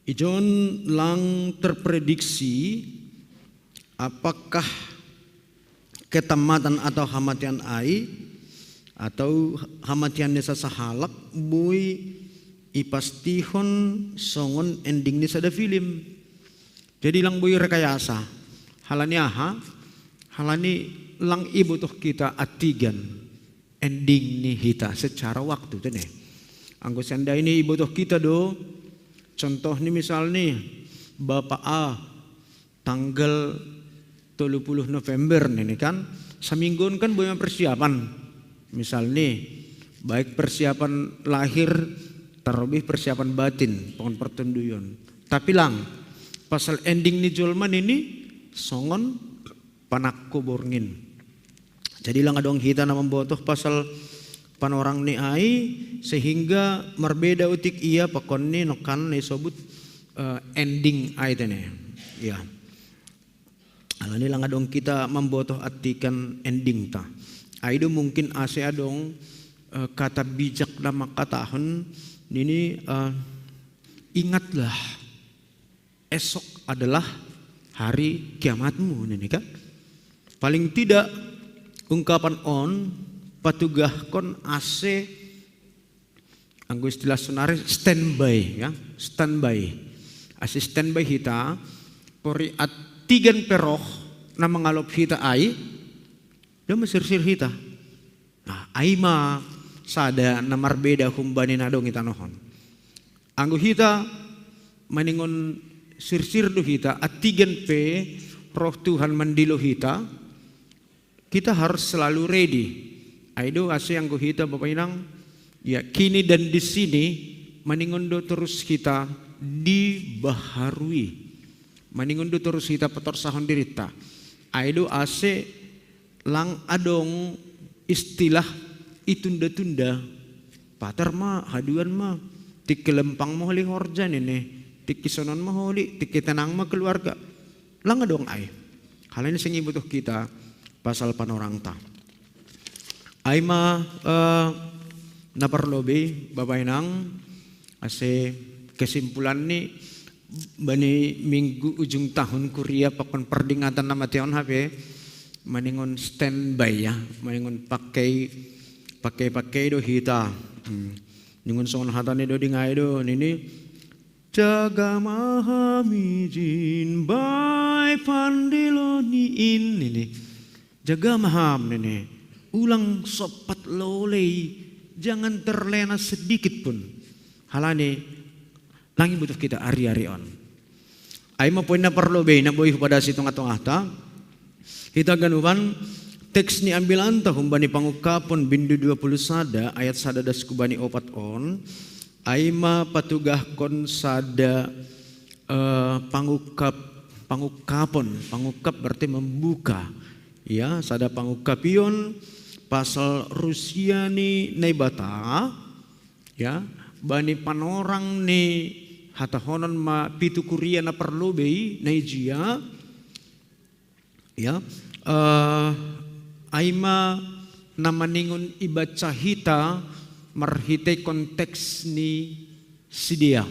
Ijon lang terprediksi apakah ketamatan atau hamatian ai atau hamatian nesa sahalak bui ipastihon songon ending ni sada film. Jadi lang bui rekayasa. Halani aha, halani lang ibu tuh kita atigan ending ni hita secara waktu tene. Anggo senda ini ibu tuh kita do. Contoh nih misal nih Bapak A tanggal 30 November nih kan semingguan kan banyak persiapan. Misal nih baik persiapan lahir terlebih persiapan batin pohon pertunduyan. Tapi lang pasal ending nih Jolman ini songon panak kuborngin. Jadi lang adong kita na membotoh pasal panorang ni ai sehingga merbeda utik ia pakon ni nokan ni sobut ending ai tene ya alani lang adong kita membotoh atikan ending ta ai do mungkin ase adong kata bijak na makatahon nini ingatlah esok adalah hari kiamatmu nini kan paling tidak ungkapan on patugah kon ase anggo istilah sunare standby ya standby ase standby hita pori atigan peroh na mangalop hita ai da masirsir hita nah ai ma sada na marbeda humbani na dong ita nohon anggo hita maningon sirsir do hita atigan pe roh Tuhan mandilo hita kita harus selalu ready. Aido ase yang hita Bapak Inang ya kini dan di sini maningondo terus kita dibaharui maningondo terus kita petor sahon dirita aido ase lang adong istilah itunda-tunda patar ma haduan ma tikelempang moholi horjan ini tikisonon moholi tikitenang ma keluarga lang adong ai hal ini sing butuh kita pasal panorang ta Aima naparlobe Bapak Inang ase kesimpulan ni bani minggu ujung tahun kuria pakon perdingatan nama tion HP maningon standby ya, maningon pakai do hita. Ningon songon hatane do dingai do nini jaga mahamijin bay pandilo niin nini jaga maham nini ulang sopat lolei jangan terlena sedikit pun halane langi butuh kita ari-ari on. Ay mo poin na parlobe na boy pada sitong atong ata kita ganuban teks ni ambilan ta humbani pangukapon bindu 20 sada ayat sada das kubani opat on aima patugah kon sada pangukap berarti membuka ya sada pangukapion pasal Rusia ni naibata ya bani panorang ni hatahonon ma pitu kuria na perlobei naijia ya aima namaningon ibaca hita marhite konteks ni sidia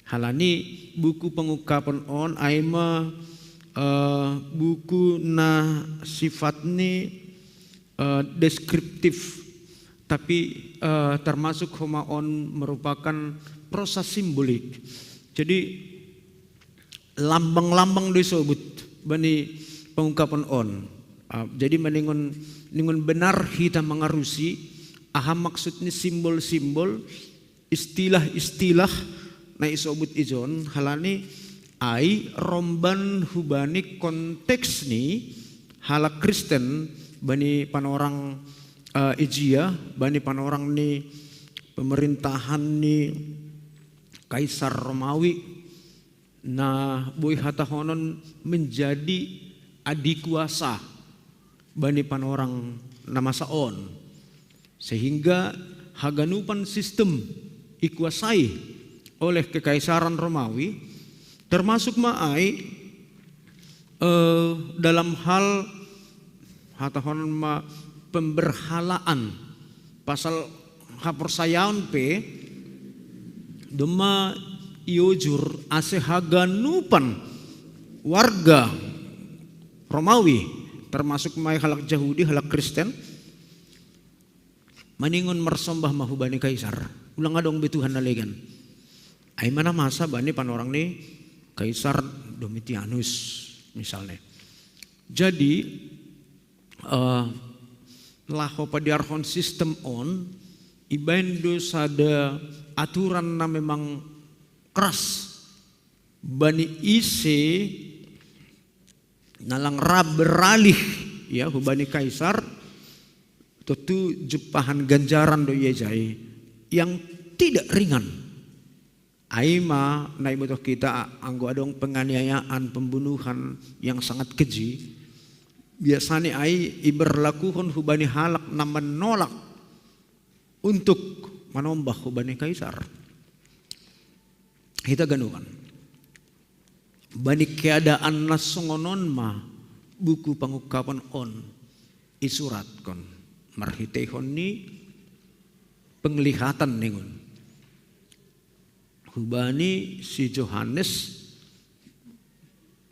halani buku pengukapan on aima buku na sifat ni deskriptif tapi termasuk homaon merupakan proses simbolik jadi lambang-lambang disebut bani pengungkapan on. Jadi ningon benar kita mengarusi aha maksudnya simbol-simbol istilah-istilah na isobut ijon halani ai romban hubani konteks ni hala Kristen bani panorang ijia bani panorang ni pemerintahan ni Kaisar Romawi na boy hatahonon menjadi adik kuasa bani panorang nama saon sehingga haganupan sistem ikuasai oleh kekaisaran Romawi termasuk maai dalam hal hatahonon ma pemberhalaan pasal hapersayaon pe dema iujur ase haganupan warga Romawi termasuk mai halak Yahudi halak Kristen maningon mersembah mahubani kaisar ulang adong betuhan nalegan ay mana masa bani panorang ni Kaisar Domitianus misalnya jadi laho padiarhon sistem on ibendo sada aturan na memang keras bani ise nalang beralih ya hubani kaisar tentu jepahan ganjaran do yejai yang tidak ringan aima nai butuh kita anggo adong penganiayaan pembunuhan yang sangat keji biasanya ai iberlakuhon hubani halak na menolak untuk menombah hubani kaisar kita ganukan bani keadaan nasongonon ma buku pengukapan on isurat kon marhitehon ni penglihatan ningun hubani si Johannes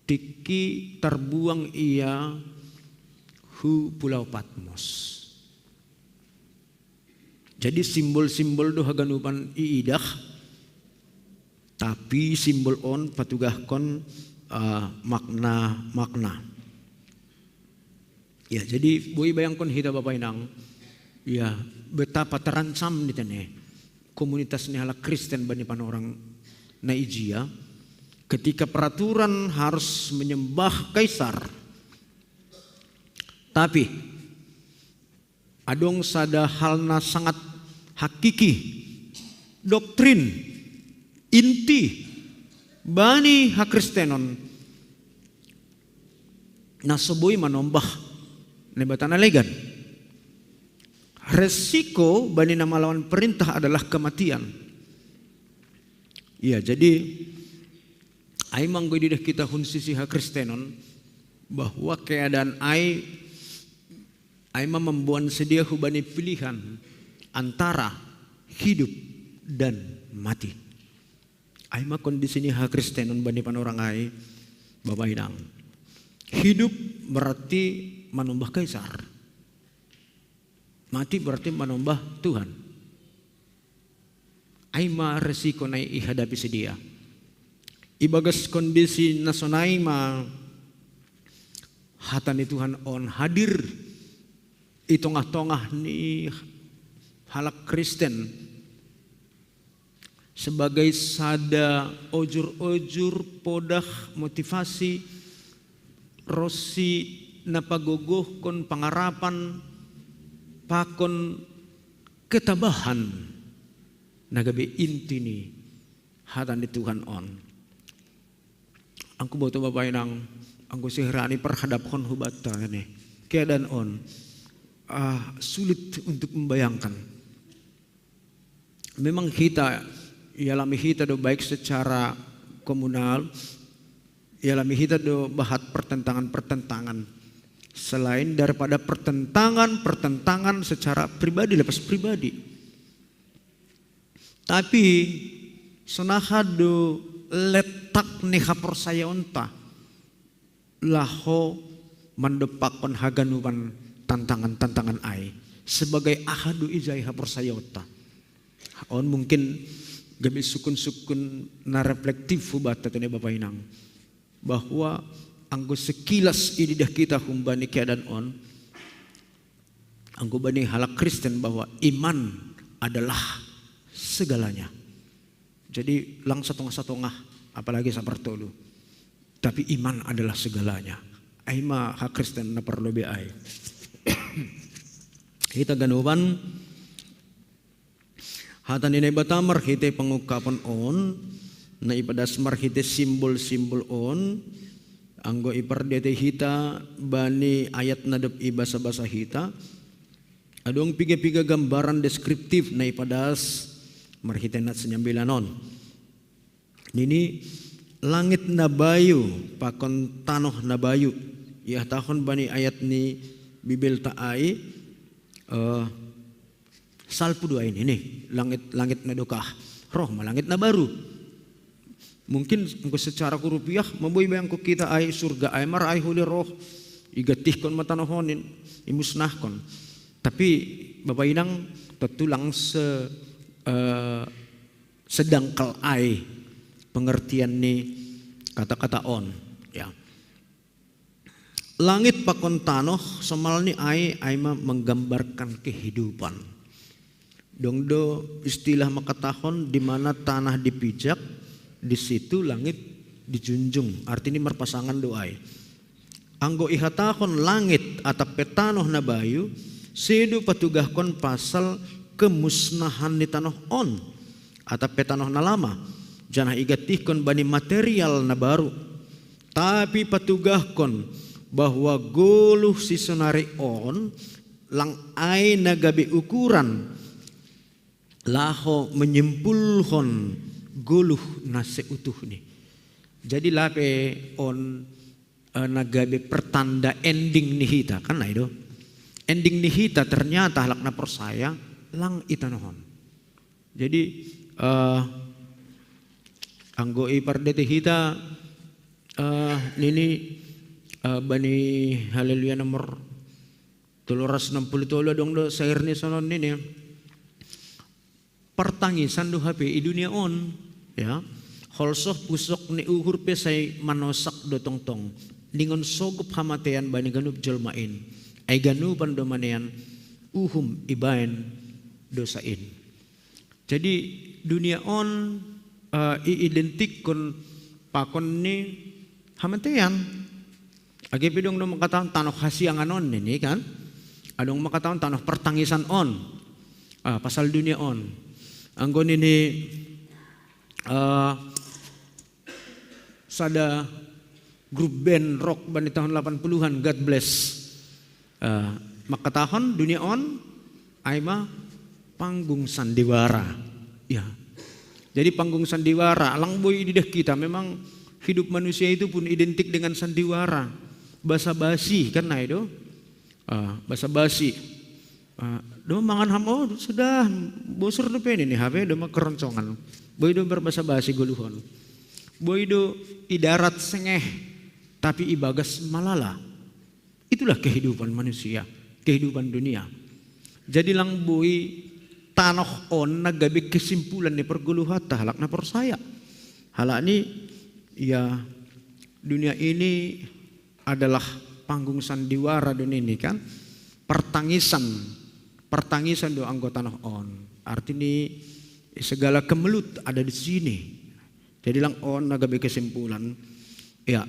tiki terbuang ia hu Pulau Patmos jadi simbol-simbol do haganupan iidah tapi simbol on patugah kon makna ya jadi boleh bayangkan hita Bapak Inang ya betapa terancam di tene komunitas ni halak Kristen bani panorang naijia ketika peraturan harus menyembah kaisar tapi adong sada halna sangat hakiki doktrin inti bani hakristenon nasoboy manombah nebatana legan resiko bani na melawan perintah adalah kematian ya jadi ai manggo didah kita hun sisi hakristenon bahwa keadaan ai Aima membuat sedia hubani pilihan antara hidup dan mati. Aima kondisi ini hak Kristen bani panorang ai Bapak Inang. Hidup berarti menyembah kaisar. Mati berarti menyembah Tuhan. Aima resiko nai ihadapi sedia. Ibagas kondisi nasonai ma hatani Tuhan on hadir i tengah-tengah ni halak Kristen sebagai sada ojur-ojur podah motivasi rosi napagogoh kon pangarapan pakon ketabahan nagabe inti ni hatan di Tuhan on. Angku boto Bapak Inang, angku sihirani perhadapkan hubata ini keadaan on. Sulit untuk membayangkan. Memang kita alami kita do baik secara komunal, alami kita do bahat pertentangan-pertentangan. Selain daripada pertentangan secara pribadi lepas pribadi. Tapi sonaha do letak neha persaya onta laho mandepakon haganuban tantangan-tantangan ai sebagai ahadu ijai hapersayota. On mungkin gabi sukun-sukun na reflektif hubata tene Bapak Inang bahwa anggo sekilas ididah kita humbani keadaan on anggo bani halak Kristen bahwa iman adalah segalanya. Jadi lang satongah-satongah apalagi sapertolu. Tapi iman adalah segalanya. Aima hak Kristen na perlu be ai. Kita ganuban hatan ini batamar kita pengukapan on na ipadas marhite simbol-simbol on anggo ipardete hita bani ayat nadep ibasa-basa hita adong piga-piga gambaran deskriptif na ipadas marhite nat senyambilan on. Nini langit na bayu pakon tanoh na bayu ya tahun bani ayat ni Bibel taai salpu dua ini langit na dokah roh malangit na baru. Mungkin secara rupiah memboy bayang ko kita ay surga ay mar ay huli roh igatih kon matanohonin imusnahkon. Tapi Bapak Inang tetulang sedangkal ay pengertian ni kata-kata on ya. Langit pakon tanoh semal ni ai menggambarkan kehidupan. Dongdo istilah makatahon di mana tanah dipijak, di situ langit dijunjung. Artinya merpasangan doai. Anggo ihatahon langit atap petanoh na bayu, sedu patugahkon pasal kemusnahan ni tanoh on atap petanoh na lama. Janah igatihkon bani material na baru. Tapi patugahkon bahwa goluh si sonari on lang ay nagabi ukuran laho menyimpulhon goluh na seutuh ni. Jadi lape on nagabi pertanda ending ni hita kan na itu. Ending ni hita ternyata halak na persaya lang itanohon. Jadi anggo ipardete hita nini bani haleluya nomor 363 dong do sair ni sonon ini pertangisan do HP i dunia on ya holsoh pusok ni uhur pe say manosak do tongtong ningon sogop hamatean bani ganup jelmain ay ganupan do manean uhum ibaen dosain. Jadi dunia on identik kon pakon ni hamatean. Agi pidong no makataon tanah hasiangan on ini kan. Adong makataon tanah pertangisan on. Pasal dunia on. Anggon ini sada grup band rock bani tahun 80-an God Bless. Makatahon dunia on aima panggung sandiwara. Ya. Jadi panggung sandiwara lang boy didah kita memang hidup manusia itu pun identik dengan sandiwara. Basa-basi kan nah itu basa-basi. Do mangan ham sudah bosur do pen ini HP do keroncongan. Boy do berbasa-basi guluhon. Boy do idarat sengeh tapi ibagas malala. Itulah kehidupan manusia, kehidupan dunia. Jadi lang boy tanoh on nagabi kesimpulan ni perguluhata halak na persaya. Halak ni ya dunia ini adalah panggung sandiwara dunia ini kan. Pertangisan do anggota noh on. Artinya segala kemelut ada di sini. Jadi lang on nagabi kesimpulan. Ya.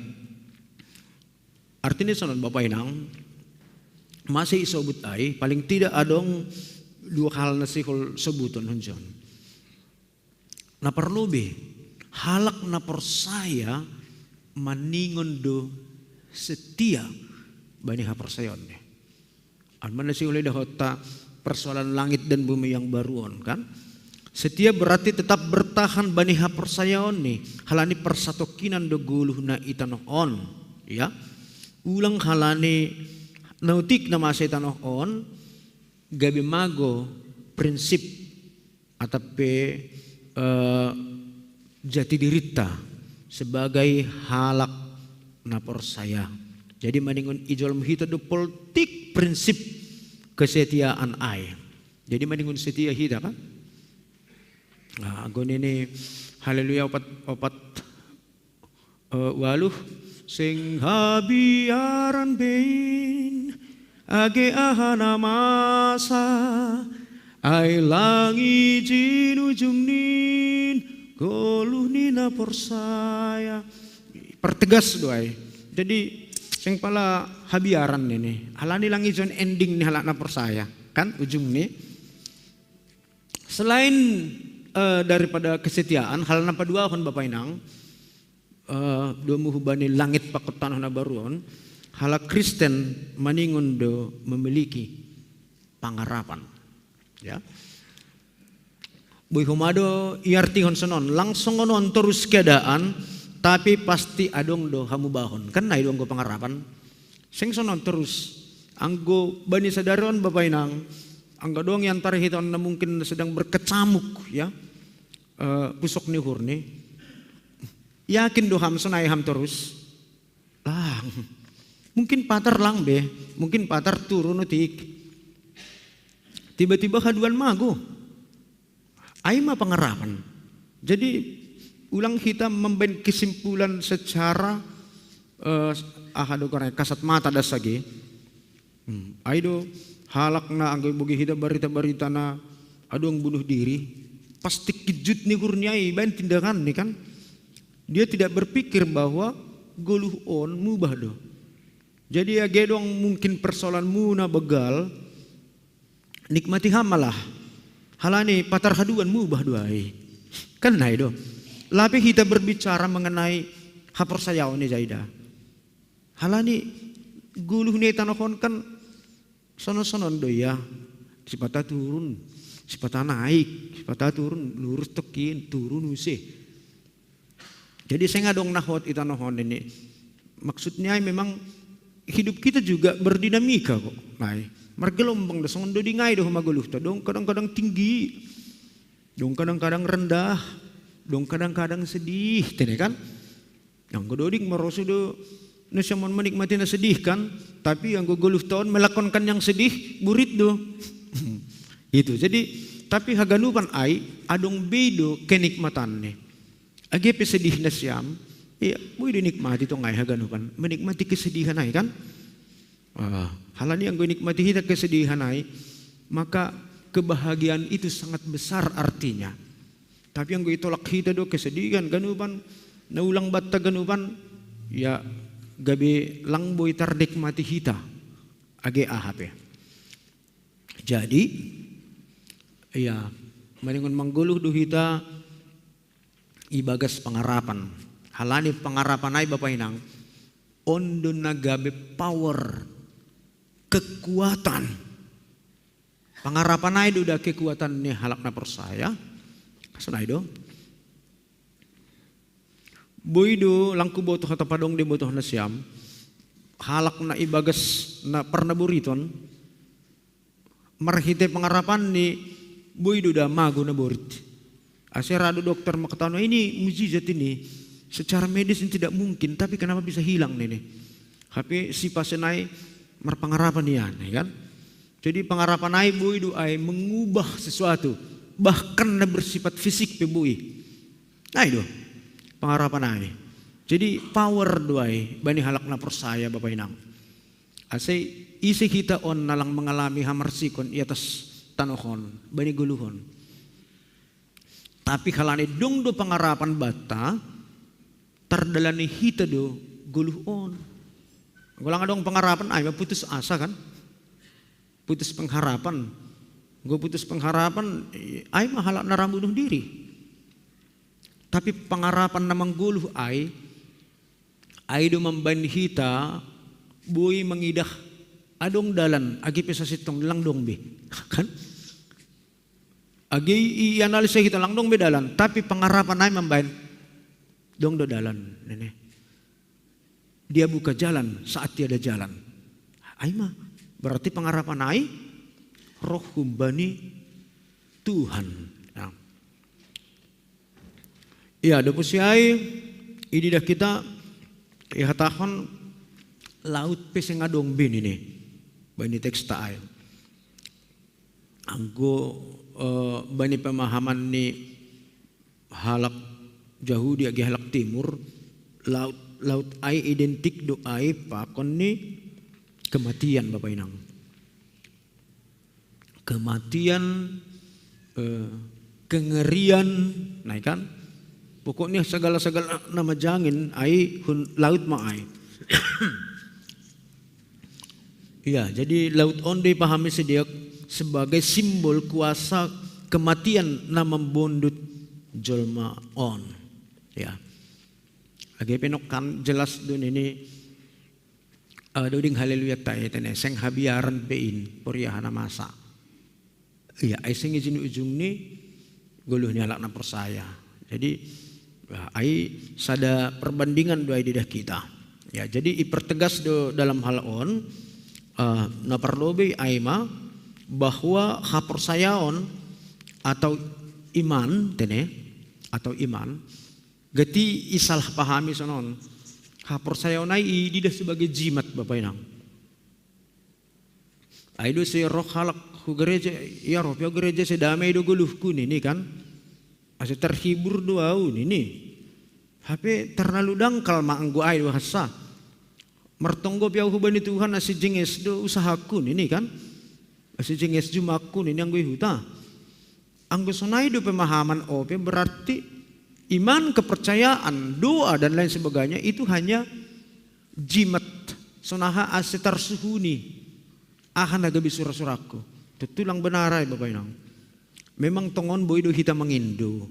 Artinya sonon Bapak Inang masih isobut ay paling tidak adong dua hal nasihul sebuton hunjon. Na perlu be halak na persaya maningon do setia bani ha persayon ne. An nasihul dahota persoalan langit dan bumi yang baruon kan. Setia berarti tetap bertahan bani ha persayon ne. Halani persatokinan do guluh na itanoon ya. Ulang halani nautik na masay tanoon gabi mago prinsip atape jati dirita sebagai halak na persaya. Jadi maningon ijol mahita do politik prinsip kesetiaan ay. Jadi maningon setia hita kan? Nah, agon ini haleluya opat waluh sing habiaran bein age ahana masa ay langi jinujungnin goluh nina persaya. Pertegas doai. Jadi sing pala habiaran ini halani langi jon ending ni halak na persaya kan ujung ni. Selain daripada kesetiaan hal napa dua kon Bapak Inang do muhubani langit pakot tanah na baruon hala Kristen maningon do memiliki pangarapan ya. Boy humado iartihon sonon langsung onon terus keadaan tapi pasti adong do hamubahon kan na idong go pangarapan sing sonon terus anggo bani sadaron Bapak Inang angga doang yang tarihiton na mungkin sedang berkecamuk ya pusok ni hurni yakin do ham sonay ham terus lang mungkin patar lang be mungkin patar turun utik tiba-tiba haduan mago ay ma pangarapan. Jadi ulang kita memben kesimpulan secara ahado korek kasat mata dasagi ay do halak na anggo bogi hida barita-barita na adong bunuh diri pasti kejut ni kurniai bain tindakan ni kan. Dia tidak berpikir bahwa goluh on mubah do. Jadi ya gedong mungkin persoalan muna begal nikmati hamalah. Halani patar haduan mubah doai. Kan nai do. Lapi kita berbicara mengenai hapersayaw ni Zaida. Halani guluh ni tanokon kan sonon-sonon do ya. Sipata turun, sipata naik, sipata turun lurus tekin, turun usih. Jadi saya ngadong nahot itanohon ini. Maksudnya memang hidup kita juga berdinamika kok. Nay, margelombang dasong do di ngai do maguluh ta. Dong kadang-kadang tinggi. Dong kadang-kadang rendah. Dong kadang-kadang sedih, tene kan? Yang gododing marosu do nasyamon menikmati na sedih kan, tapi yang guguluh tahun melakonkan yang sedih burit do. Itu. Jadi tapi haganupan ay adong bedo kenikmatan nih. Agi sedih na siyam, iya, boleh dinikmati itong ay haganupan. Menikmati kesedihan ay kan? Halani ang nikmati kita kesedihan ay, maka kebahagiaan itu sangat besar artinya. Tapi yang itolak kita do kesedihan ganupan, naulang batta ganupan, ya gabi lang boy tardikmati kita. Agi ahap ya. Jadi, iya, maningon mangguluh do kita ibagas pangarapan. Halani pangarapan ay Bapak Inang ondo nagabe power kekuatan. Pangarapan ay do kekuatan ni halak na persaya. Kasunay do. Boy do langku boto kata padong di boto na siyam. Halak na ibagas na pernah buriton marhite pengarapan ni boy do da mago na borit. Aserado dokter makatano ini mujizat ini secara medis ini tidak mungkin, tapi kenapa bisa hilang nih? Tapi si pasenai merpengarapan nian, ya kan? Jadi pengarapan ai boy do ai mengubah sesuatu, bahkan na bersifat fisik pe boy. Nah itu pengarapan ai. Jadi power do ai bani halak na persaya Bapak Inang. Ase isi kita on nalang mengalami hamarsikon i atas tanohon bani guluhon. Tapi kalane dong do pangarapan bata tardalani hita do guluhon. Gulang dong pangarapan ay putus asa kan? Putus pengharapan. Gue putus pengharapan ay mahalak na rambunuh diri. Tapi pangarapan namang guluh ay do mamban hita buhi mengidah adong dalan agi pesa sitong lang dong be kan agi ianalisa kita lang dong be dalan tapi pangarapan ay mambayan dong do dalan nene dia buka jalan saat tiada jalan ay mah berarti pangarapan ay roh humbani Tuhan ya. Iya dopo si ay ini dah kita ihatahon laut peseng adong bin ini bani teks taay anggo bani pemahaman ni halak Yahudi agi halak timur laut ay identik do ay pakon ni kematian Bapak Inang kematian kengerian nah kan pokoknya segala nama jangin ay laut ma ay iya, jadi laut on dipahami sedia sebagai simbol kuasa kematian na membondut jolma on. Ya. Agi penokan jelas dun ini duding haleluya tayo tene seng habiaran bein poriahana masa. Iya, ay sing izin ujung ni guluh ni alak na persaya. Jadi ay sada perbandingan dua ididah kita. Ya, jadi ipertegas do dalam hal on na perlobe aima bahwa hapersayaon atau iman tene atau iman gati isalah pahami sonon hapersayaon ai didah sebagai jimat Bapak Inang aido se roh halak hu gereja ya roh gereja sedamai do guluh kun ini kan ase terhibur do au ini HP terlalu dangkal ma anggo ai do hasa mertonggo piau hubani Tuhan asi jenges do usahakun ini kan asi jenges jumakun ini anggo huta anggo sonai do pemahaman ope berarti iman kepercayaan doa dan lain sebagainya itu hanya jimat sonaha asi tarsuhuni ahan agabi surah-surahku tetulang benarai Bapak Inang memang tongon boy do hita mengindo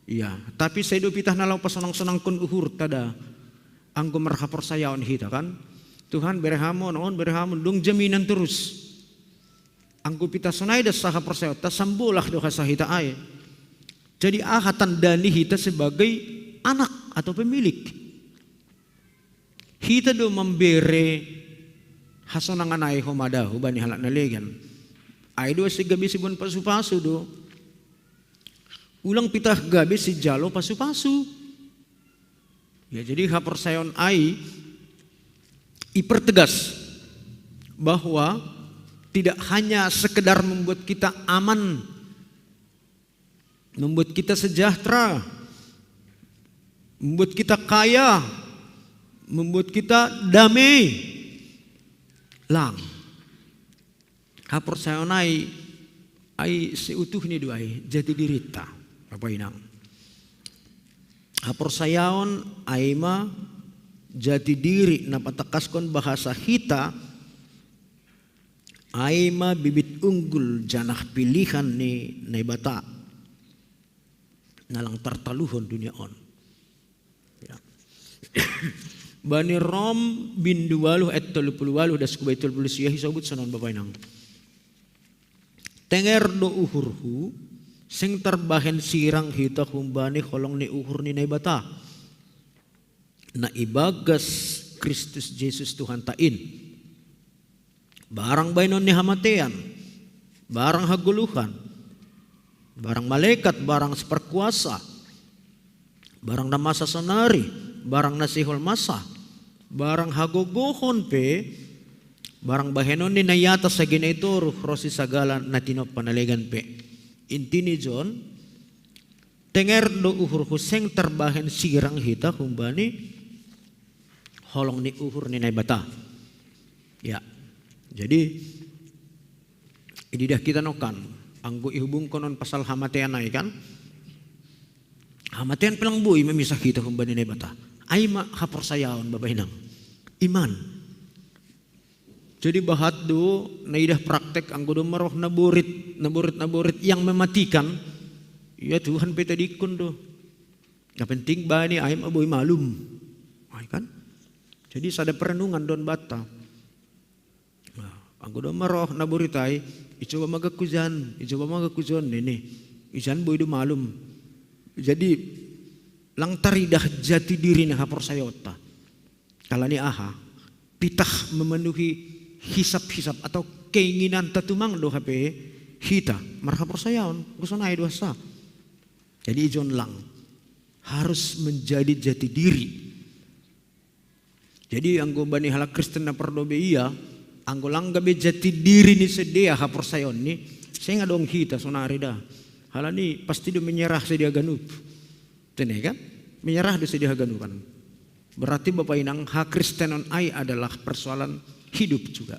iya tapi saya do pitah nalau pasonang-sonang kun uhur tada anggo merhapor sayaon hita kan Tuhan berehamon on berehamon dong jaminan terus anggo pita sonai da saha persayot ta sambulah do kasahita ay jadi ahatan dani hita sebagai anak atau pemilik hita do membere hasonangan ay homadahu bani halak nalegan ay do si gabi sibun pasu-pasu do ulang pitah gabi si jalo pasu-pasu. Ya jadi hapersayon ai ipertegas bahwa tidak hanya sekedar membuat kita aman, membuat kita sejahtera, membuat kita kaya, membuat kita damai. Lang. Hapersayon ai seutuh ni duai jati dirita Bapak Inang. Hapersayaon aima jati diri na patakaskon bahasa hita aima bibit unggul janah pilihan ni naibata nalang tartaluhon dunia on ya. Bani Rom bin 20 ayat 38 das kubaitul polisi hisabut sanon Bapak Inang tenger do uhurhu sing terbahen sirang hita kumbani kolong ni uhur ni naibata na ibagas Kristus Yesus Tuhan tain barang bainon ni hamatean, barang haguluhan, barang malaikat, barang seperkuasa, barang namasa sonari, barang nasihol masa, barang hagogohon pe, barang bahenon ni nayata sa ginaituro rosi sagala natino panaligan pe. Intini John, tenger do uhur huseng terbahen sirang hita humbani holong ni uhur ni naibata. Ya, jadi ini dah kita nokan, anggo ihubung konon pasal hamatean ay kan. Hamatean pelang bui memisah kita humbani naibata. Ay ma haporsayaon babainang iman. Jadi bahat do naidah praktek anggo do maroh naburit yang mematikan. Ya Tuhan peta dikun do. Yang penting bani ay maboy malum. Ay kan? Jadi sada perenungan don bata. Anggo do maroh naburitai icoba magakujan nene. Ijan boy do malum. Jadi lang taridah jati diri na haporsayota. Kalani aha pitah memenuhi hisap-hisap atau keinginan tatumang do hape hita marhaporsayaon gusto na dosa. Jadi ijon lang harus menjadi jati diri. Jadi anggo bani halak Kristen na perdobe iya anggo lang gabe jati diri ni sedia haporsayon ni saya ngadong hita sonari dah. Halani pasti do menyerah sedia ganup. Tene kan? Menyerah do sedia ganupan. Berarti Bapak Inang hak Kristenon ai adalah persoalan hidup juga.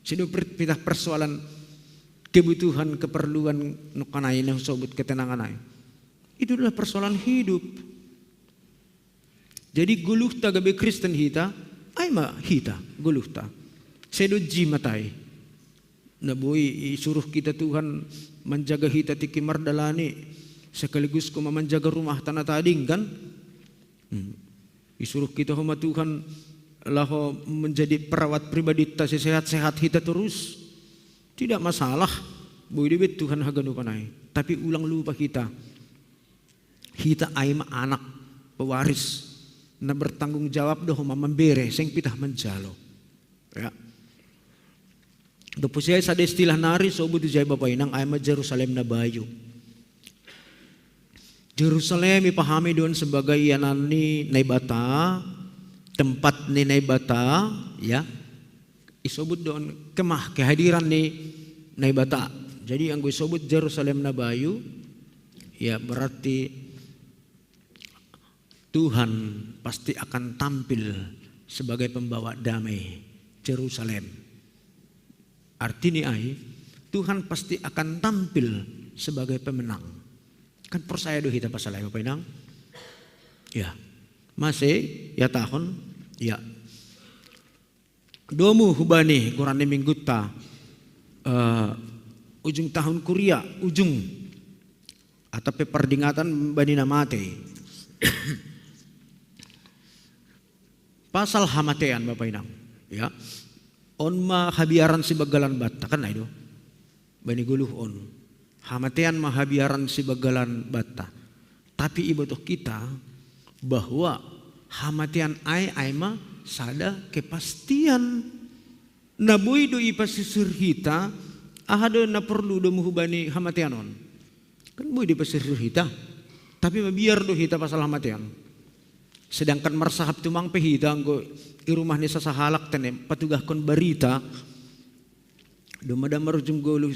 Hidup kita persoalan kebutuhan keperluan nukanai yang sobut ketenangan ai. Itu adalah persoalan hidup. Jadi guluh ta gabe Kristen hita, ai ma hita guluh ta. Sedo jimatai. Nabui suruh kita Tuhan menjaga hita tiki mardalani sekaligus kuma menjaga rumah tanah tading kan. Disuruh kita sama Tuhan laho menjadi perawat pribadi ta sehat-sehat hita terus. Tidak masalah. Boy debet Tuhan haganu panai. Tapi ulang lupa kita. Hita aima anak pewaris na bertanggung jawab doh membere seng pitah menjalo. Ya. Dopo siya sa istilah nari sobut jay Bapak Inang aima Jerusalem na bayu. Jerusalem ipahami doon sebagai yanan ni naibata, tempat ni naibata, ya. Isobut doon kemah kehadiran ni naibata. Jadi ang isobut Jerusalem na bayu, ya berarti Tuhan pasti akan tampil sebagai pembawa damai Jerusalem. Artinya Tuhan pasti akan tampil sebagai pemenang. Kan percaya do kita pasal Bapak Inang? Ya. Masih ya tahun ya. Domu hubani kurang minggu ta ujung tahun kuria ujung atau peperdingatan bani namate. Pasal hamatean Bapak Inang, ya. On mahabiaran si bagalan bata kan itu. Bani guluh on. Hamatean mahabiaran si bagalan bata. Tapi ibu toh kita bahwa hamatean ai ma sada kepastian. Naboy do ipasisir hita ahado na perlu do muhubani hamatean on. Kan boy di pasisir hita. Tapi mabiar do hita pasal hamatean. Sedangkan marsahap tumang pehita anggo di rumah ni sasahalak tenem patugah kon barita dumada marujung golu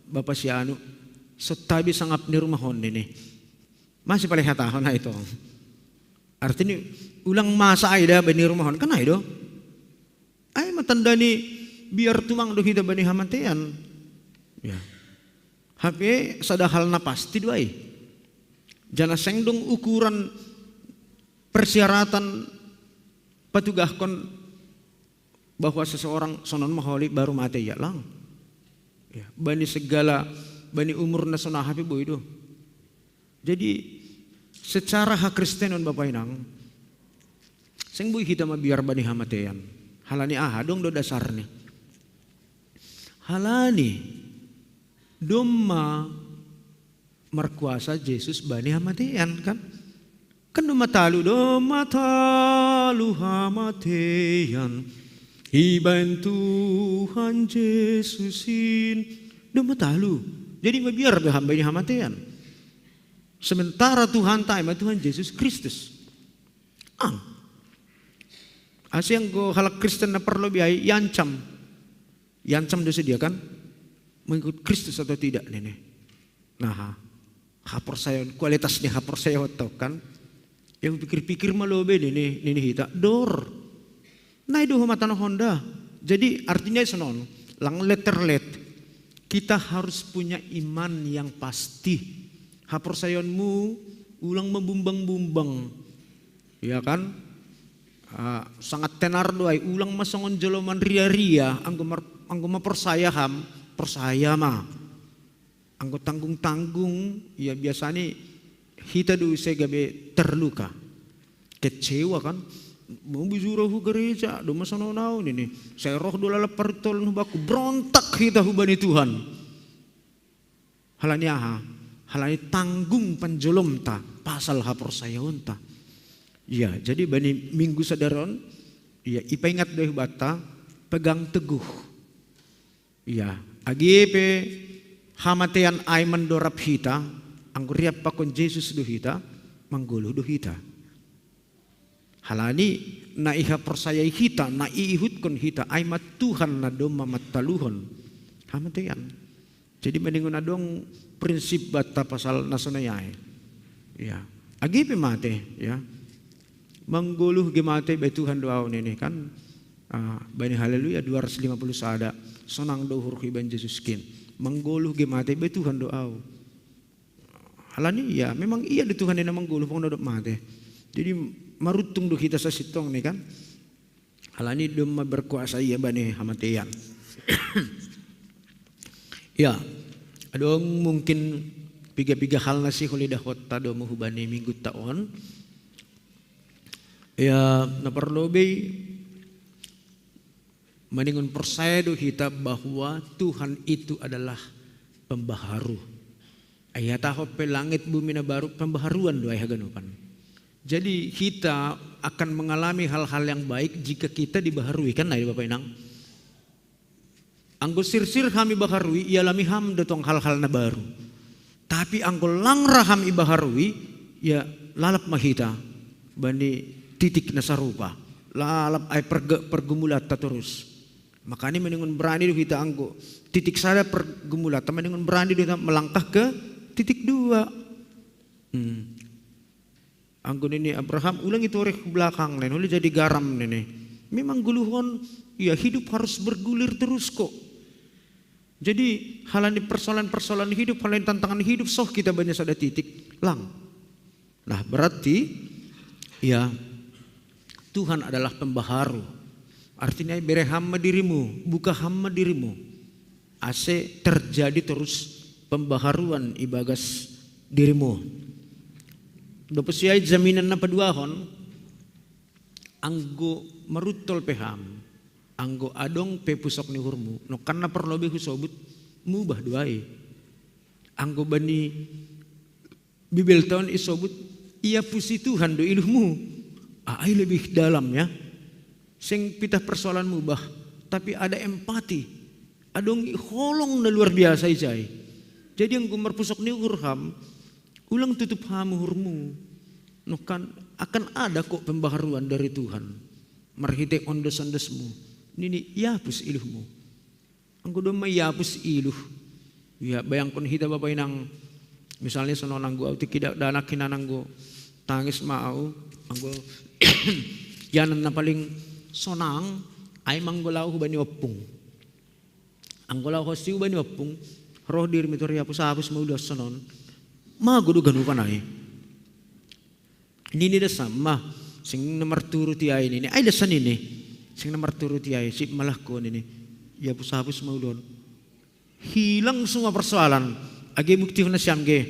Bapak Sianu setabi sangap ni rumahon ini masih paling hatahon na ito artinya ulang masa ay da bani rumahon kan ay do ay matanda ni biar tumang do hita bani hamantean ya hape sadahal na pasti do ay jana sengdong ukuran persyaratan patugah kon bahwa seseorang sonon maholi baru mati ya lang. Ya, bani segala bani umur na sonah hapi boy do. Jadi secara hak Kristenon Bapak Inang seng boy kita mabiar bani hamatean. Halani dong do dasar ni. Halani domma markuasa Yesus bani hamatean kan. Kan do matalu hamatean Hibain Tuhan Yesusin. Udah matalu. Jadi biar dah hamba ini hamatian. Sementara Tuhan taima Tuhan Yesus Kristus. Asyang ko halak Kristen na perlu biay yancam. Yancam dosa dia kan mengikut Kristus atau tidak nene. Nah, hapersayon kualitasnya hapersayon tau kan. Yang pikir-pikir malobe nene hita dor. Nah itu mata Honda. Jadi artinya senon lang letterlet. Kita harus punya iman yang pasti. Hapersayonmu ulang membumbang-bumbang. Ya kan? Sangat tenar doai ulang masongon joloman ria-ria anggo mapersayaham persaya mah anggo tanggung-tanggung ya biasanya hita do gabe terluka kecewa kan mau bizura hu gereja do masono naon ini saya roh do lalapar tol nu baku berontak hita hubani Tuhan halani tanggung panjolom ta pasal hapersayaon ta. Ya, jadi bani minggu sadaron, ya ipa ingat deh bata, pegang teguh. Ya, agipe hamatean ay mandorap hita, ang riap pakon Jesus do hita, manggolo do hita. Halani na iha persayai hita, na iihut kon hita, ay matuhan na do mamataluhon. Hamatean. Jadi meningon na dong prinsip bata pasal nasunayay. Ya, agipe mate, ya. Mengguluh gemate by Tuhan doa ini kan bani haleluya 250 sada sonang dohur hiban Yesus kin mengguluh gemate by Tuhan doa halani ya memang iya di Tuhan ini mengguluh pong dodok mate jadi marutung do kita sa sitong nih kan halani doma berkuasa iya bani hamatean ya adong mungkin piga-piga hal nasi hulidah kota do muhubani minggu taon. Ya, na perlobe meningun percaya do kita bahwa Tuhan itu adalah pembaharu. Ayat hope langit bumi na baru pembaharuan do ay haganupan. Jadi kita akan mengalami hal-hal yang baik jika kita dibaharui kan na Bapak Inang. Anggo sir-sir kami baharui ialami ham datong hal-hal na baru. Tapi anggo langra ham ibaharui ya lalap mahita bani titik nasarupa lalap ay pergumulat terus makanya meningun berani kita anggo titik sada pergumulat meningun berani kita melangkah ke titik 2 anggo ini Abraham ulang itu orek belakang lain oleh jadi garam nene memang guluhon ya hidup harus bergulir terus kok jadi halani persoalan-persoalan hidup halani tantangan hidup soh kita banyak sada titik lang nah berarti ya Tuhan adalah pembaharu. Artinya bere hamma dirimu, buka hamma dirimu. Ase terjadi terus pembaharuan ibagas dirimu. Dopesiai jaminan na paduahon anggo marutol peham. Anggo adong pe pusok ni hurmu. No karena perlobe husobut mubah duai. Anggo bani Bibel tahun isobut ia pusi Tuhan do iluhmu. Ay lebih dalam ya. Sing pitah persoalan mubah, tapi ada empati. Adong holong na luar biasa ijay. Jadi yang gumar pusok ni urham, ulang tutup hamuhurmu. No kan akan ada kok pembaharuan dari Tuhan. Marhite ondos-ondosmu. Nini yapus iluhmu. Anggo doma yapus iluh. Ya bayangkon hita Bapak Inang misalnya sono nanggo auti kidak danak kinananggo tangis mau anggo yanan na paling sonang ay manggolaw hubani opung. Anggolaw hosti hubani opung roh dir mitori hapus maudos sonon magudo ganukan ay. Nini dasama sing nomor turu ti ay nini ay dasan ini sing nomor turu ti ay sip malahko nini hapus maudon hilang semua persoalan agi bukti na siyam ge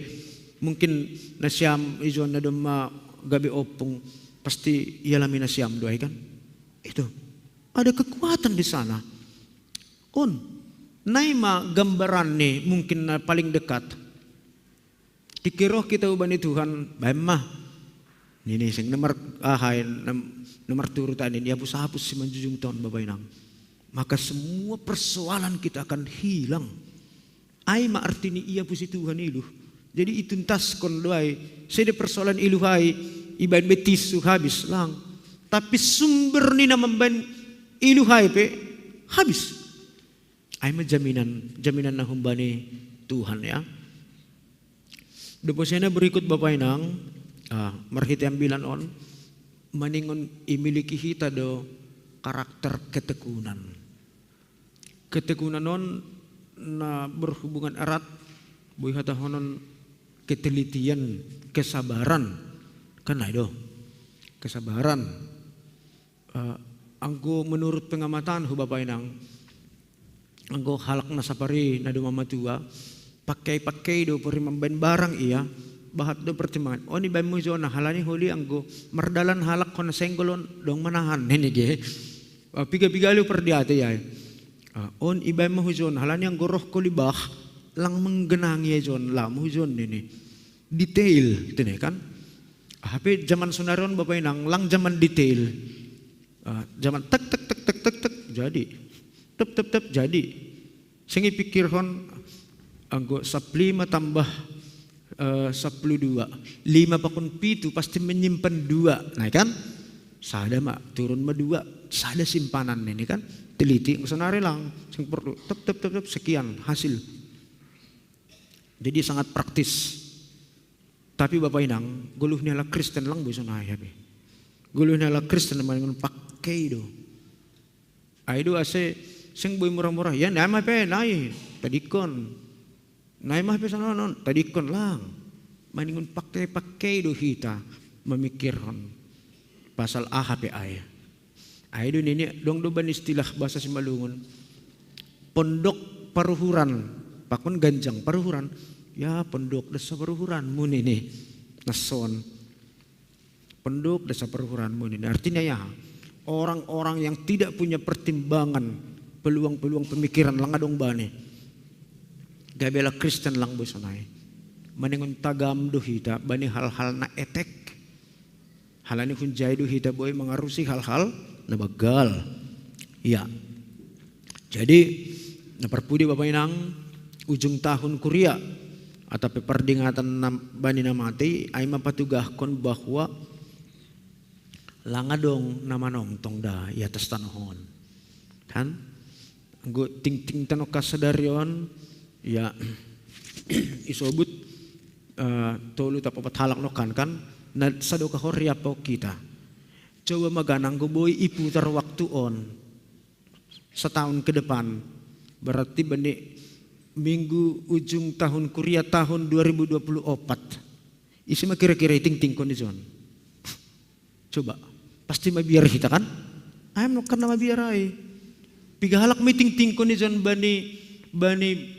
mungkin na siyam ijon na doma gabi opung pasti ialami na siyam doay kan itu ada kekuatan di sana naima gambaran nih mungkin na paling dekat dikiroh kita ubani Tuhan baemah ini sing nomor nomor turu tadi dia hapus si manjujung tahun Bapak Inang maka semua persoalan kita akan hilang. Ai ma artini iya pusi Tuhan ilu. Jadi itu entas kon doai. Sede persoalan ilu hai iban betisu habis lang. Tapi sumber ni na memban ilu hai pe habis. Ai ma jaminan na humbani Tuhan ya. Deposena berikut Bapak Inang, marhiti ambilan on, maningon imiliki hita do karakter ketekunan. Ketekunan on na berhubungan erat, boy hata honon ketelitian, kesabaran, kan do, kesabaran. Anggo menurut pengamatan hu Bapak Inang, anggo halak nasapari na do mamatua, pakai do puri memben barang iya bahat do pertimbangan oh ni bay mo zona halani huli anggo merdalan halak kon senggolon dong manahan ini ge piga lu perdiate ya on ibay mo zona halani anggo roh ko libah lang menggenangi zon la mo zon ini detail tene kan HP zaman sunaron Bapak Inang lang zaman detail zaman tek jadi tep jadi singi pikir hon anggo 15 tambah 12 5 pakun pitu pasti menyimpan 2 nah kan sada mak turun ma 2 sada simpanan ini kan teliti senari lang sing perlu tep sekian hasil jadi sangat praktis tapi Bapak Inang guluh ni ala Kristen lang bisa naya be guluh ni ala Kristen mangun pakai do aido ase sing boy murah-murah ya nama pe nai tadikon Nai mah bisa non tadi kon lang maningun pakai do hita memikirkan pasal AHP ay do nini dong do ban istilah bahasa Simalungun pondok paruhuran pakun ganjang paruhuran ya pondok desa paruhuran mun ini nason pondok desa paruhuran mun ini artinya ya orang-orang yang tidak punya pertimbangan peluang-peluang pemikiran lang adong bane gabela Kristen lang busonay maningon tagam do hita bani hal-hal na etek halani kun jay do hita boy mengarusi hal-hal na bagal ya jadi naperpudi Bapak Inang ujung tahun kuria atau peperdingatan bani namati ay mapatugah kon bahwa langadong nama nongtong da i atas tanahon kan anggo ting tanok kasadarion ya isobut tolu tapapat halak nokan kan na sado ka horya po kita coba maganang go boy iputar waktu on setahun ke depan berarti bani minggu ujung tahun kuria tahun 2024 isi mah kira-kira ting kondison coba pasti mabiar kita kan ayam no karena mabiar ay piga halak meeting kondison bani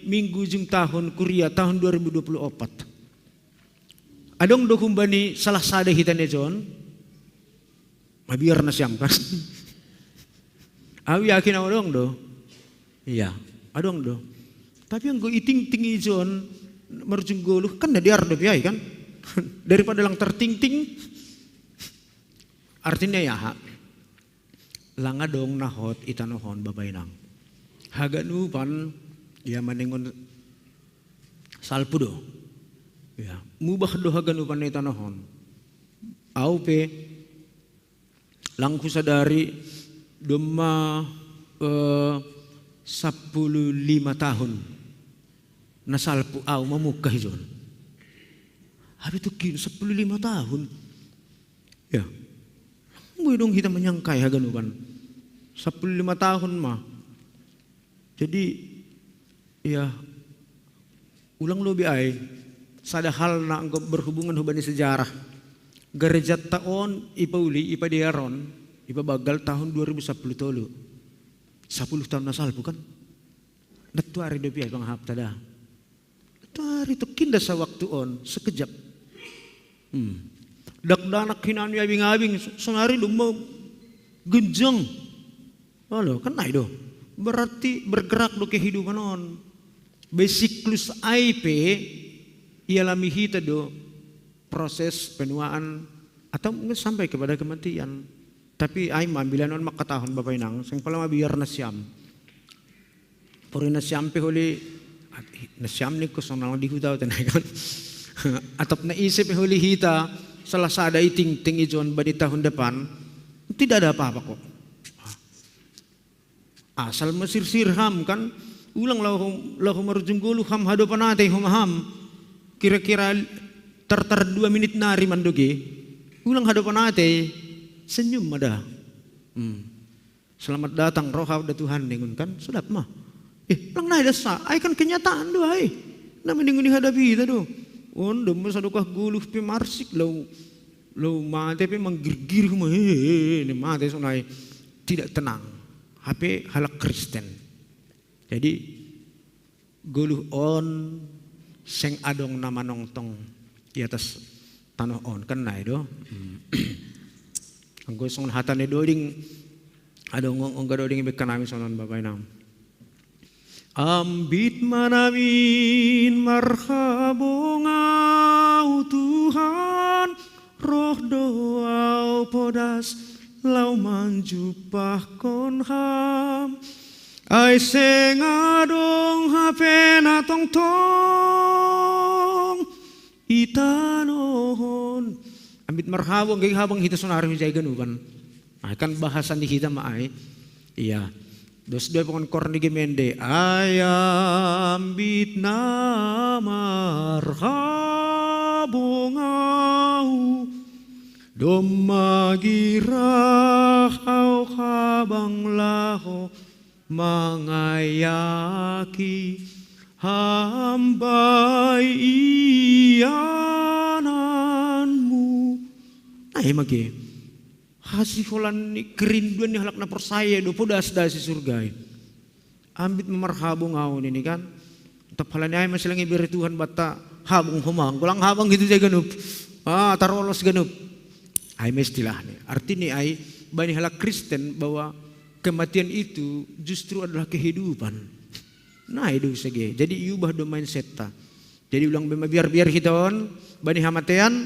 minggu ujung tahun kuria tahun 2024 adong dokum bani salah sada hitan John mabiar na siyam kan awi yakin ako dong do iya adong do tapi yang go iting John marjung goluh kan na diar do piyay kan daripada lang terting artinya ya langa dong nahot itanohon Bapak Inang haganupan ya maningon salpu do ya mubah do haganupan ni tanahon au pe langku sadari doma 15 tahun na salpu au mamukah jon hari tu kin 15 tahun ya mui dong kita menyangkai haganupan 15 tahun mah jadi ya ulang lobi ay sada hal na berhubungan hubani sejarah garejat taon ipauli ipadiaron ipabagal tahun 2010 tolu 10 tahun nasal bukan natuari dobi ay panghap tada natuari to kinda sa waktu on sekejap dakdanak hinani abing-abing sonari dumo genjang halo kan na do berarti bergerak do kehidupan on basiklus IP ialami hita do proses penuaan atau mungkin sampai kepada kematian tapi ay mambilan on makatahon Bapak Inang sing pala mabiar na siyam Puri nasyampe huli, nasyam ni ko sonang di hutaw tenagan. Atap naisip huli hita, salah sada iting ijon ba di tahun depan, tidak ada apa-apa kok. Asal mesirsirham kan, ulang lahu marujung gulu ham hadapan natin humaham. Kira-kira tertar 2 menit nari mandoge, ulang hadapan natin, senyum ada. Selamat datang roh hauda Tuhan ningun kan, sedap mah. Lang na dasa, ay kan kenyataan do ay. Naman ningun dihadapi ita do. Ondo masadukah guluh pi marsik law mate pi manggirgir humah ni mate sunai tidak tenang. HP halak Kristen. Jadi guluh on seng adong nama nongtong di atas tanah on kan nai do. Ang gusong hatan ni doding adong ang gadoding ibekan namin sonon babay nam. Ambit manamin marhabongau Tuhan, roh doau podas lau manjupah konham, ai sengadong hapena tong tong itanohon. Ambit marhabong gay habang hita sonari hujay ganuban. Ay kan bahasan di hita maay. Iya. Dos dua pokon korni gemende ayam bit namarhabongau domagirah au habang laho mangayaki hambai iyananmu. Ay magi hasiholan ni kerinduan ni halak na persaya do podas dasi surga. Ambit memarhabong ngau ini kan. Tapalan ay masilang iberi Tuhan bata habong humang. Kulang habang gitu saya ganup. Tarolos ganup. Ay mestilah nih. Artinya ay bani halak Kristen bahwa kematian itu justru adalah kehidupan. Nah itu segi. Jadi iubah do mindset ta. Jadi ulang bema biar kita on bani hamatean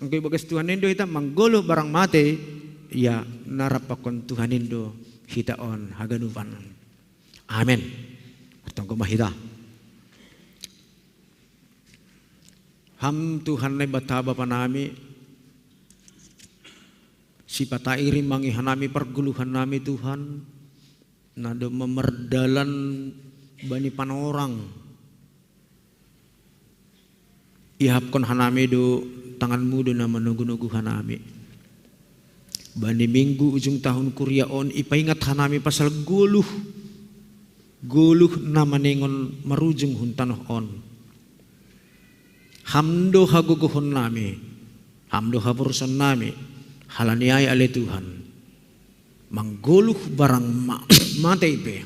angkoi bagas Tuhan endo kita manggolo barang mate. Ya narapakon Tuhan Indo hitaon haganupan. Amin. Bertanggung mahita. Ham Tuhan na bataba panami. Sipata iri mangihan nami perguluhan nami Tuhan. Nado memerdalan bani panorang. Ihapkon hanami do tanganmu do na menugu-nugu hanami. Bani minggu ujung tahun kuryaon ipaingat hanami pasal guluh nama nengon marujung huntanoh on. Hamdo haguguhon nami, hamdo hapurusan nami, halaniay ale Tuhan. Mangguluh barang mate ipe,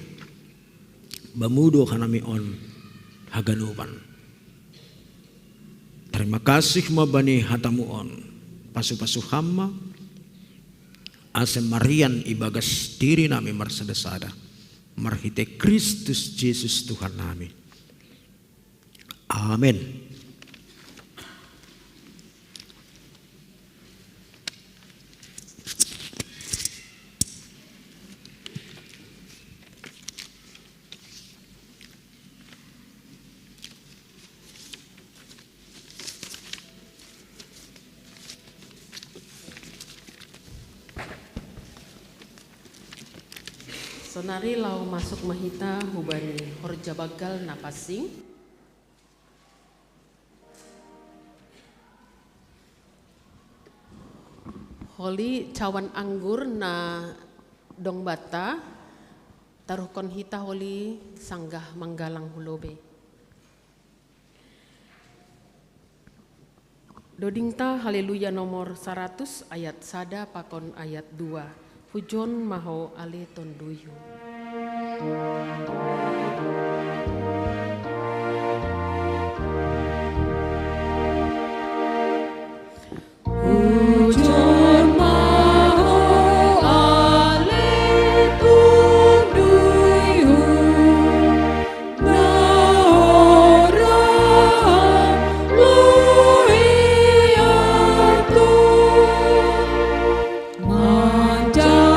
bamudo hanami on haganupan. Terima kasih mabani hatamu on, pasu-pasu hamma. Asem Marian ibagas diri nami marsadasada marhite Kristus Yesus Tuhan nami. Amin. Sonari lau masuk mahita hubani horja bagal napasing. Holi cawan anggur na dong bata taruhkon hita holi sanggah manggalang hulobe. Dodingta haleluya nomor 100 ayat sada pakon ayat 2. Pujon maho ale tonduyu. Pujon maho ale tonduyu. Na orang luiatu. Manjalolaya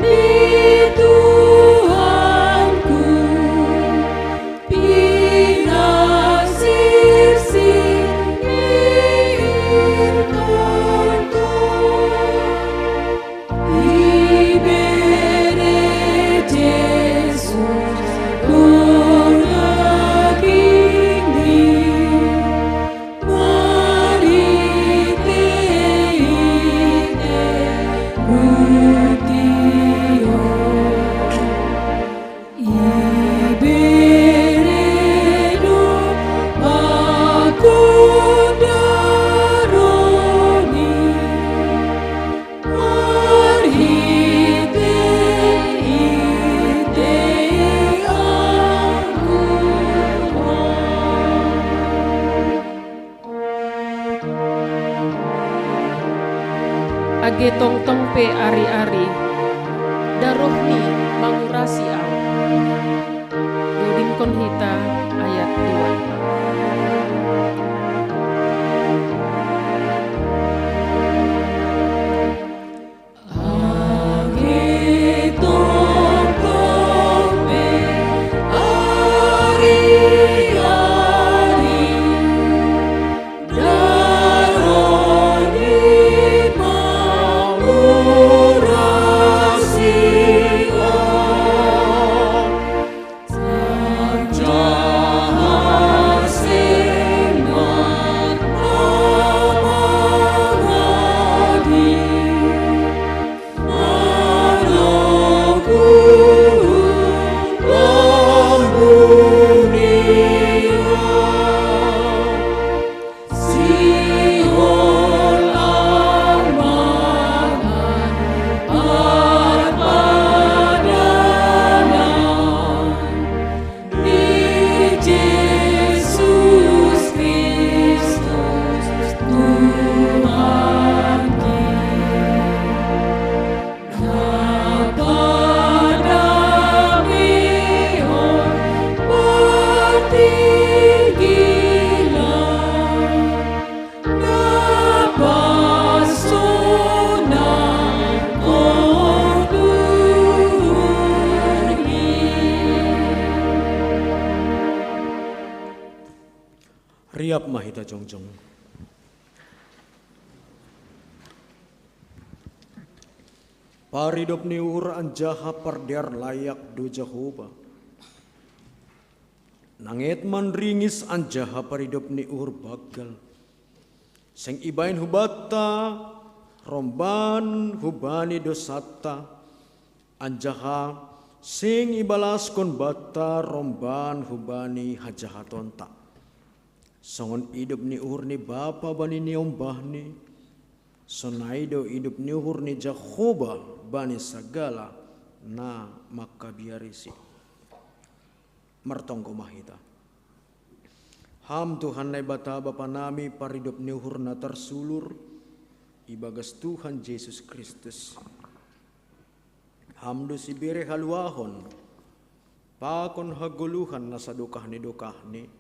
itu Bage tong-tong pe ari-ari, darohni mangurasi au. Dodingkon hita ayat 2. Riap mahita jongjong. Paridop ni ur anjaha pardiar layak do Jehovah. Nangit man ringis anjaha paridop ni ur bagal. Seng ibain hubata, romban hubani dosata. Anjaha sing ibalas kon bata romban hubani hajahatonta. Songon hidup ni ur ni bapa bani ni ombah ni. Sonaido hidup ni ur ni Jehovah bani segala na makabiarisi. Martongko mahita. Ham Tuhan nai bata bapa nami paridup ni ur na tersulur. Ibagas Tuhan Yesus Kristus. Hamdu sibire haluahon. Pakon haguluhan na sadukah ni.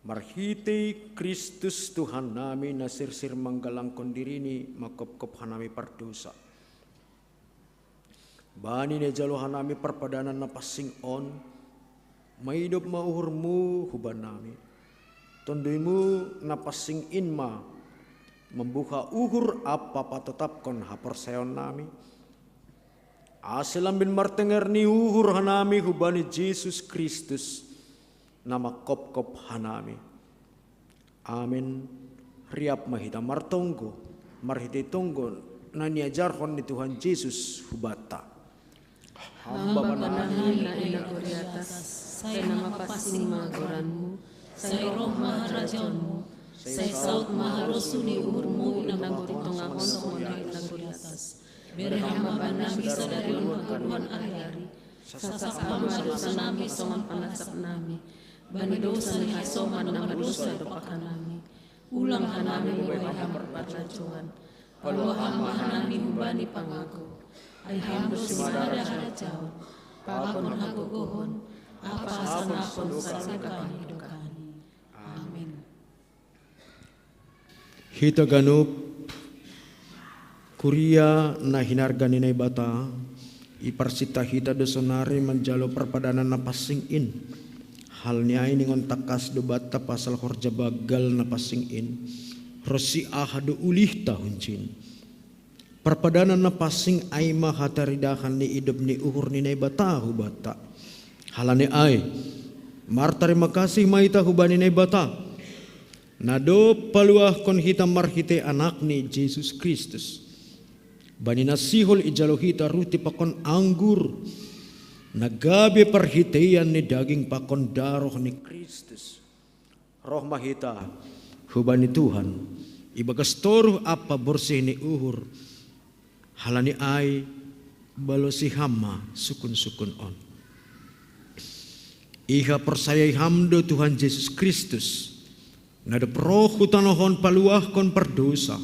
Marhiti Kristus Tuhan nami na sirsir manggalang kondirini makop-kop hanami pardosa. Bani ne jalo hanami perpadanan na passing on. Maidop mauhurmu huban nami. Tondoimu na passing in ma. Membuka uhur apa patetapkon haperseon nami. Asilam bin martenger ni uhur hanami hubani Yesus Kristus. Nama kop-kop hanami. Amin. Riap mahita martonggo. Marhiti tonggo. Naniajarhon ni Tuhan Yesus hubata. Hamba panahin na inagor di atas. Say nama pasing magoranmu. Say roh maharajonmu. Say saut maharosu ni uhurmu. Inagor itong ahon sumona inagor di atas. Berhamba panami sadarion magaduan ari-ari. Sasak amadosa nami songan panasak nami. Bani dosa ni hasoman nama dosa dopakan nami. Ulang hanami mubayam perpatlacuan. Paluah hamba hanami hubani pangaku. Ay hamdo simada harajawan. Pakon hagogohon. Apa asanapon saragakani hidukani. Amin. Hita ganup kuria na hinargani na bata. Iparsita hita dosonari manjalo perpadanan na passing in. Hal ni ay ningon takas do bata pasal horja bagal na passing in. Rosi ahado ulih tahuncin. Perpadanan na passing ay mahataridahan ni idop ni uhur ni nay bata hubata. Halani ay martari makasih maita hubani nay bata. Nado paluah kon hita marhite anak ni Yesus Kristus. Bani nasihol ijalo hita ruti pakon anggur. Nagabi perhitian ni daging pakon daroh ni Kristus. Roh mahita hubani Tuhan. Ibagas toruh apa bersih ni uhur. Halani ay balosi hama sukun-sukun on. Iha persayai hamdo Tuhan Yesus Kristus. Nada proh tanohon paluah kon perdosa.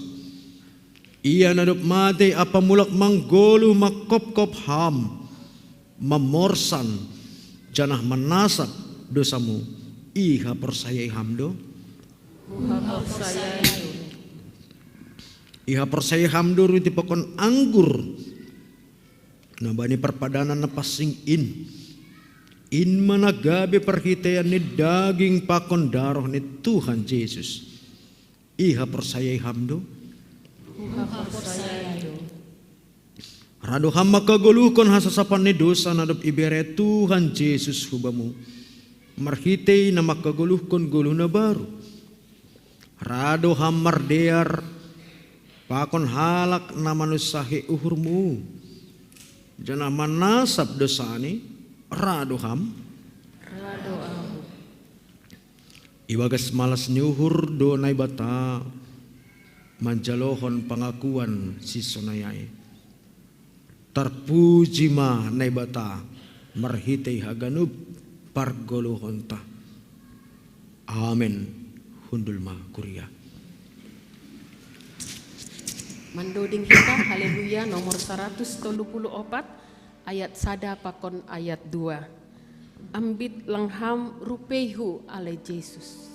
Ia nadup mate apa mulak manggolu makop-kop ham, memorsan janah menasab dosamu. Iha persayai hamdo. Iha persayai hamdo ruti pokon anggur. Nabani perpadanan na pasing in managabe perhitayan ni daging pakon daroh ni Tuhan Yesus. Iha persayai hamdo. Rado ham makagulukon hasasapan ni dosa nadop ibere Tuhan Yesus hubamu. Marhitay na makagulukon gulo na baru. Rado ham mardear pakon halak na manusahi uhurmu. Jana manasab dosani rado ham. Iwagas malas ni uhur do na ibata. Manjalohon pangakuan si sonayay. Terpuji ma naibata marhitay haganub pargolohon ta. Amen. Hundul ma kuria. Mandoding kita haleluya nomor 134 ayat sada pakon ayat 2. Ambit langham rupehu ale Yesus.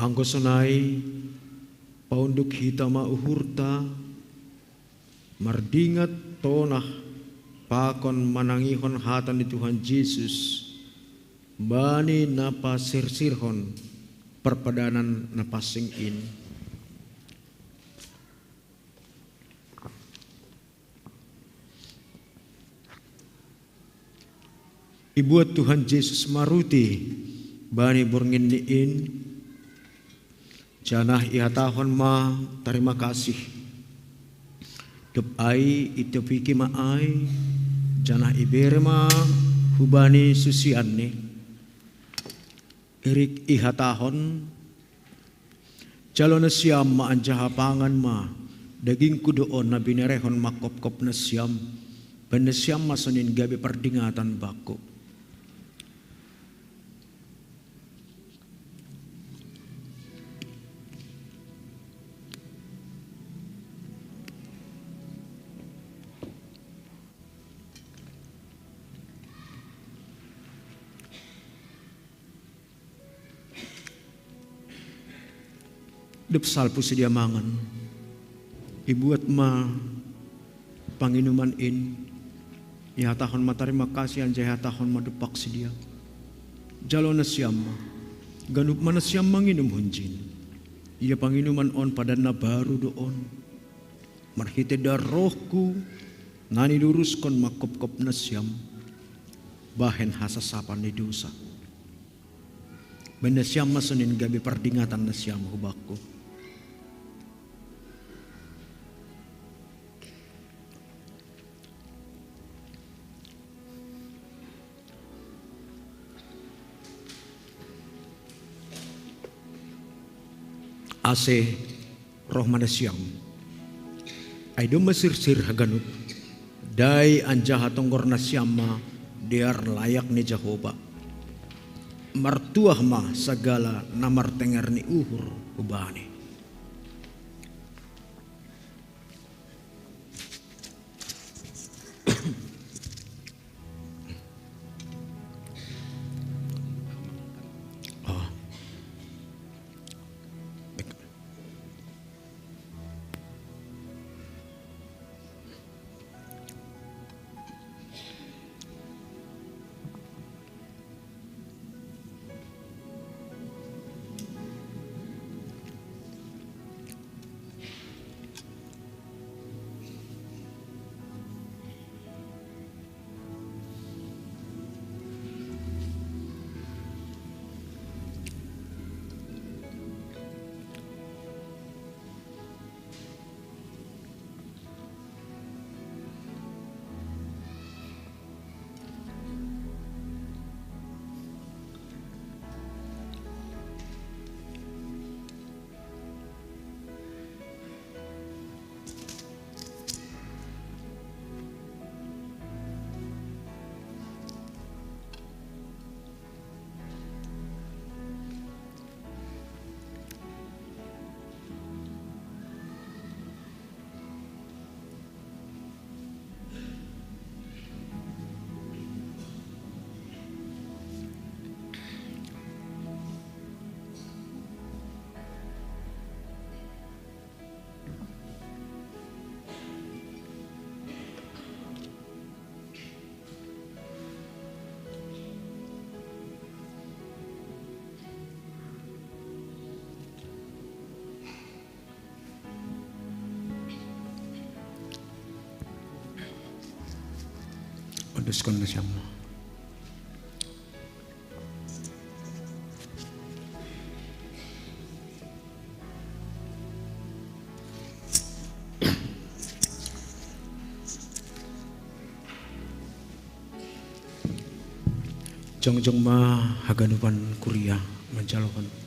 Angko sunay paunduk hita mauhurta mardingat tonah pakon manangihon hatan di Tuhan Yesus bani napa sirsirhon perpadanan napasing in. Ibuat Tuhan Yesus maruti bani borngin niin janah ihatahon ma terima kasih. Dep ai itu piki ma ai janah ibere ma hubani susian ni. Irik ihatahon calon siam ma anjahapangan ma daging kudoon na binerehon makop-kop na siam penesiam masonin gabi perdingatan bako. Depsal po siya mangan. Ibuat ma panginuman in. Ihatahon matarima kasih anjay hatahon madupak siya. Jalo na siyam ma. Ganup man na siyam manginum hunjin. Iya panginuman on pada na baru doon. Marhite darohku ngani lurus kon makop-kop na siyam. Bahen hasasapan ni dosa. Ben na siyam masunin gabi pardingatan na siyam hubakko. Ase roh manasyam ay dumasirsir haganup day anja hatonggor na siyama diar layak ni Jehovah martuah ma sagala na martenger ni uhur ubani. Uduskan na siyam. Jong-jong ma haganupan kuria menjalokan.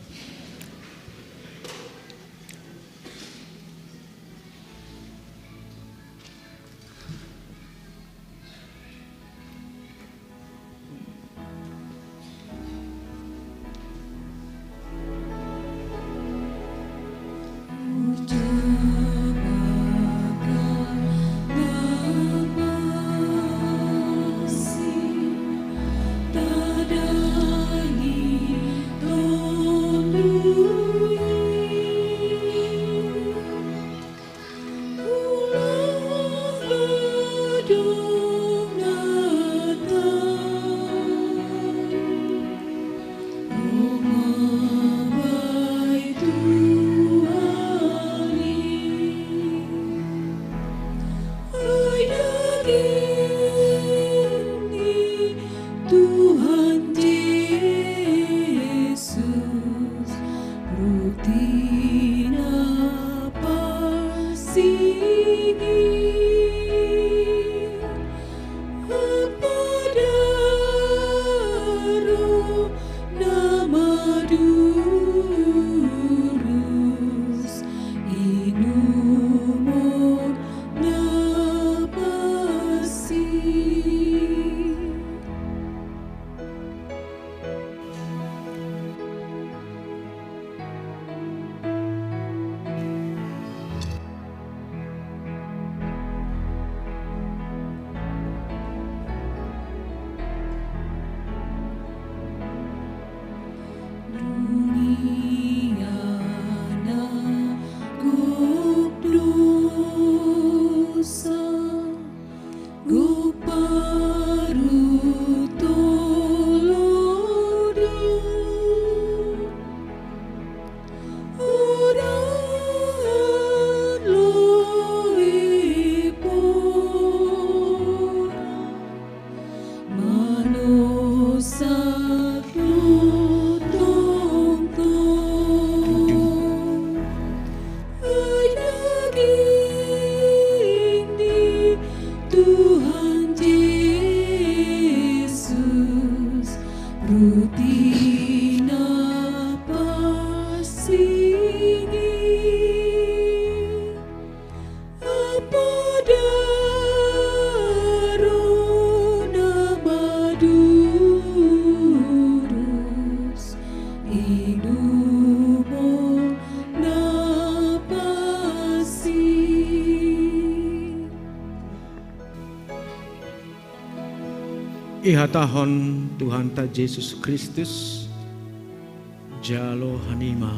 Ihatahon Tuhan ta Yesus Kristus jalo hanima.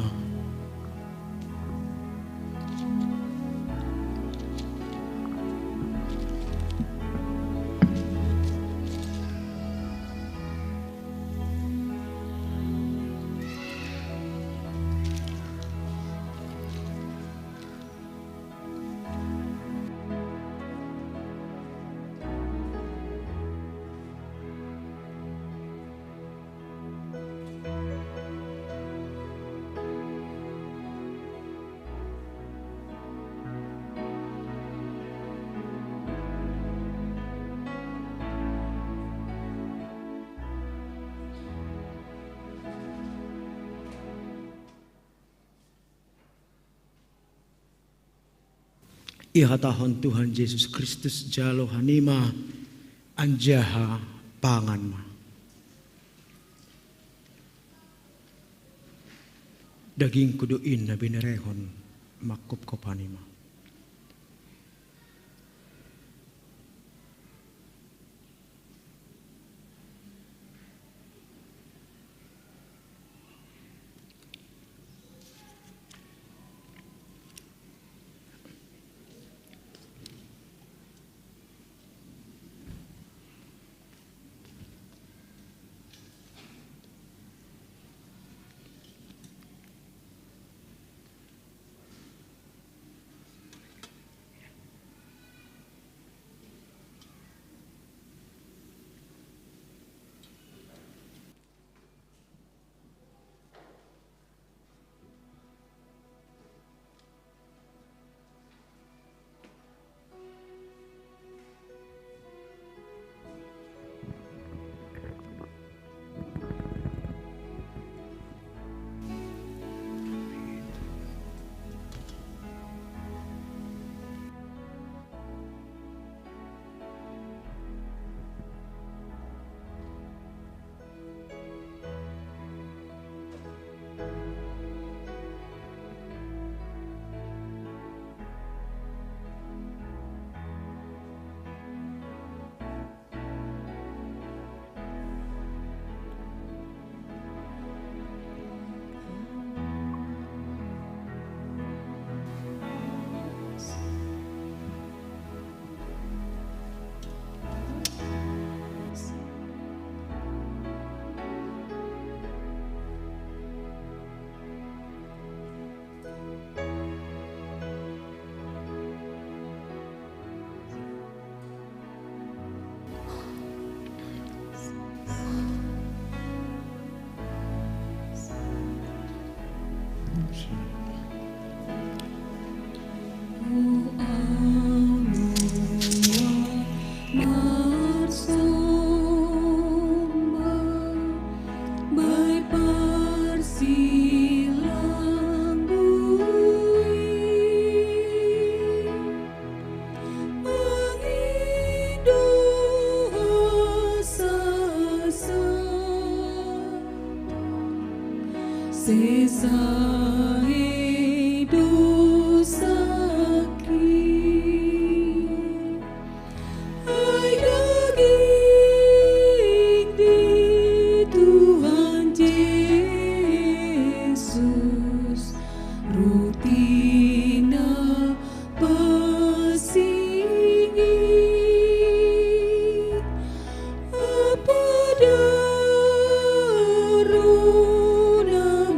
Ihatahon Tuhan Yesus Kristus jalo hanima anjaha panganma. Daging kuduin na binerehon makup kopanima.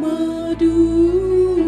Madu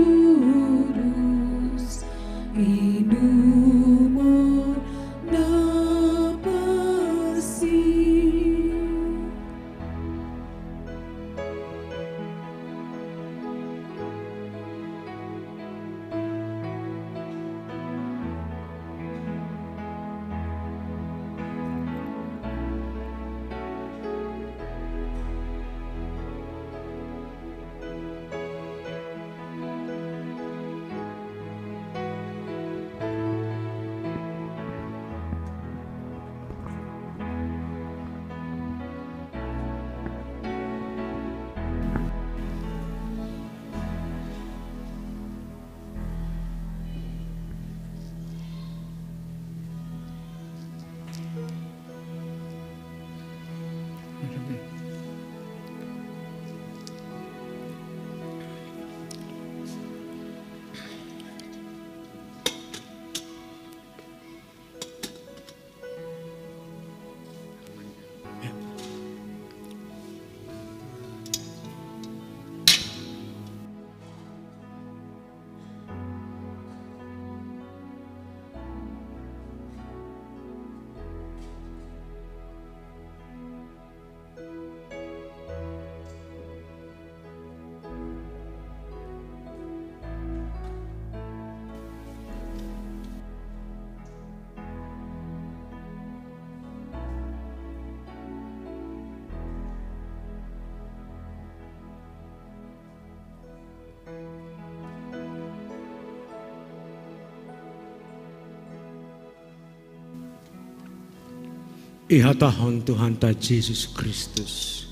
Ihatahon Tuhan ta Yesus Kristus.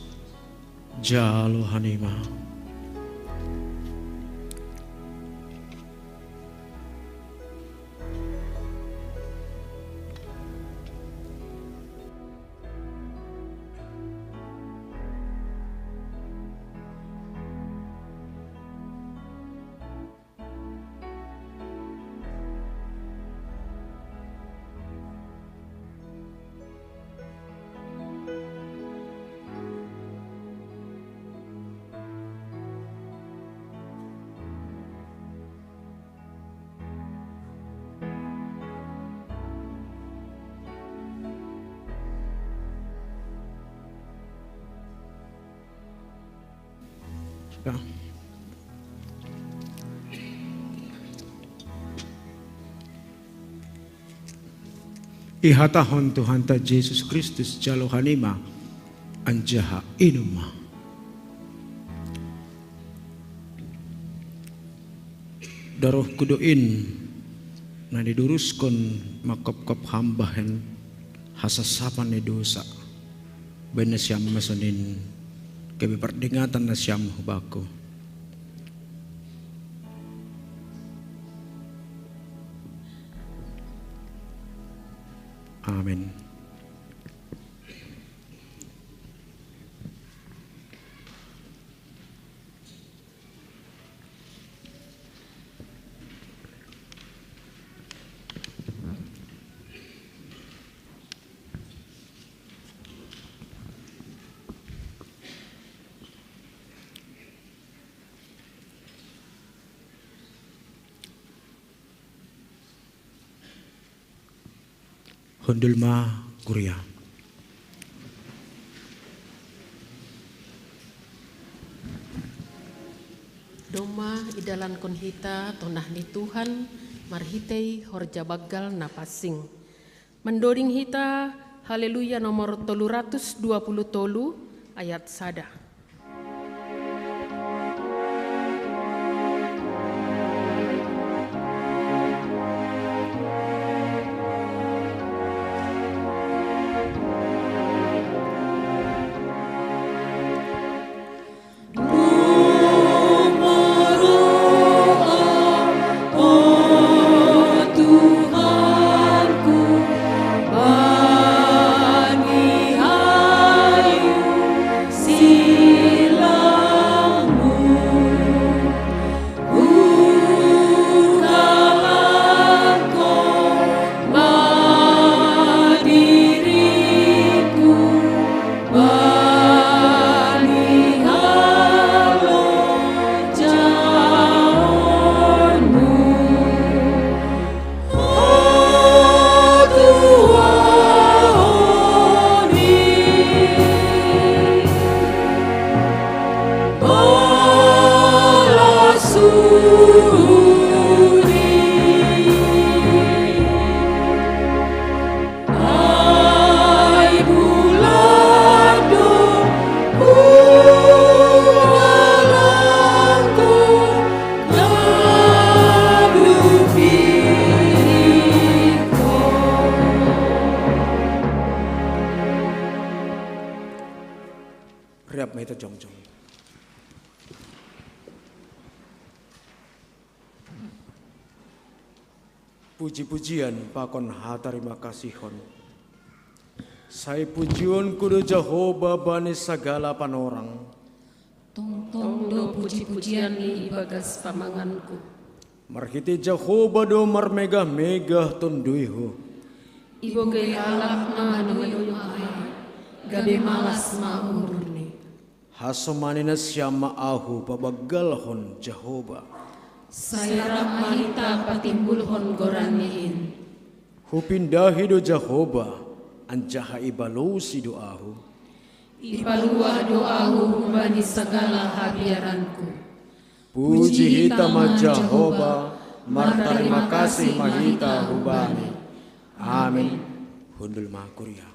Jalo hanima. Ya. Ihatahon Tuhan ta Yesus Kristus jalo hanima anjaha inuma. Daroh kuduin na diduruskan makop-kop hambahen hasasapan ni dosa benesyam masonin kami perdingatan na siyam hubako. Amin. Hundulma Kuria. Doma idalan kon hita tonah ni Tuhan marhitei horja bagal napasing. Mendoring hita haleluya nomor 320 tolu ayat sada. Riap mai ta jongjong. Puji-pujian pakon hatarima kasihon. Saya pujian kudu Jehovah bani segala panorang. Tong do puji-pujian ni ibagas pamanganku. Marhiti Jehovah do marmegah-megah tunduihu. Ibo gay alak na numayong ay. Gabi malas maurni. Hasomani na siya maahu pabagalhon Jehovah. Sayarang mahita patimbulhon goraniin. Hupindahi do Jehovah anjaha ibalusi doahu. Ipaluwa doahu bani segala habiaranku. Puji hita ma Jehovah, martarima kasih mahita hubani. Amin. Hundul ma Kuria.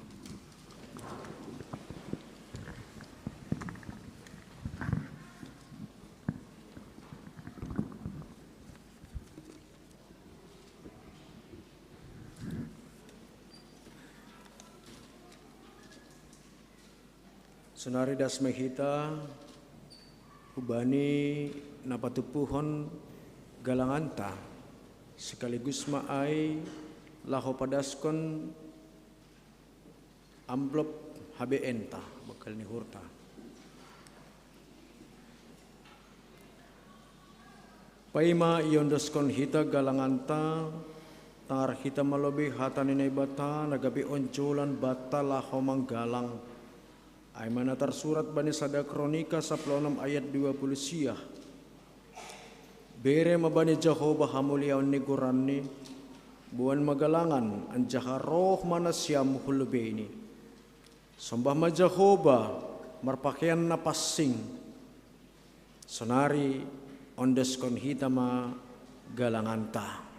Sunari das mehita ubani napatupuhon galanganta sekaligus maai laho padaskon amplop HBN ta bakal ni hurta. Paima iondoskon hita galanganta tangar hita malobi hataninay bata nagabi onculan bata laho manggalang. Ay mana tersurat bani sada kronika 16 ayat 20 siyah. Bere mabani Jehovah hamuliaon ni guranni buan magalangan anjaha roh mana siam hulubeni. Sembah ma Jehovah marpakaian na passing. Sonari ondeskon hitama galanganta.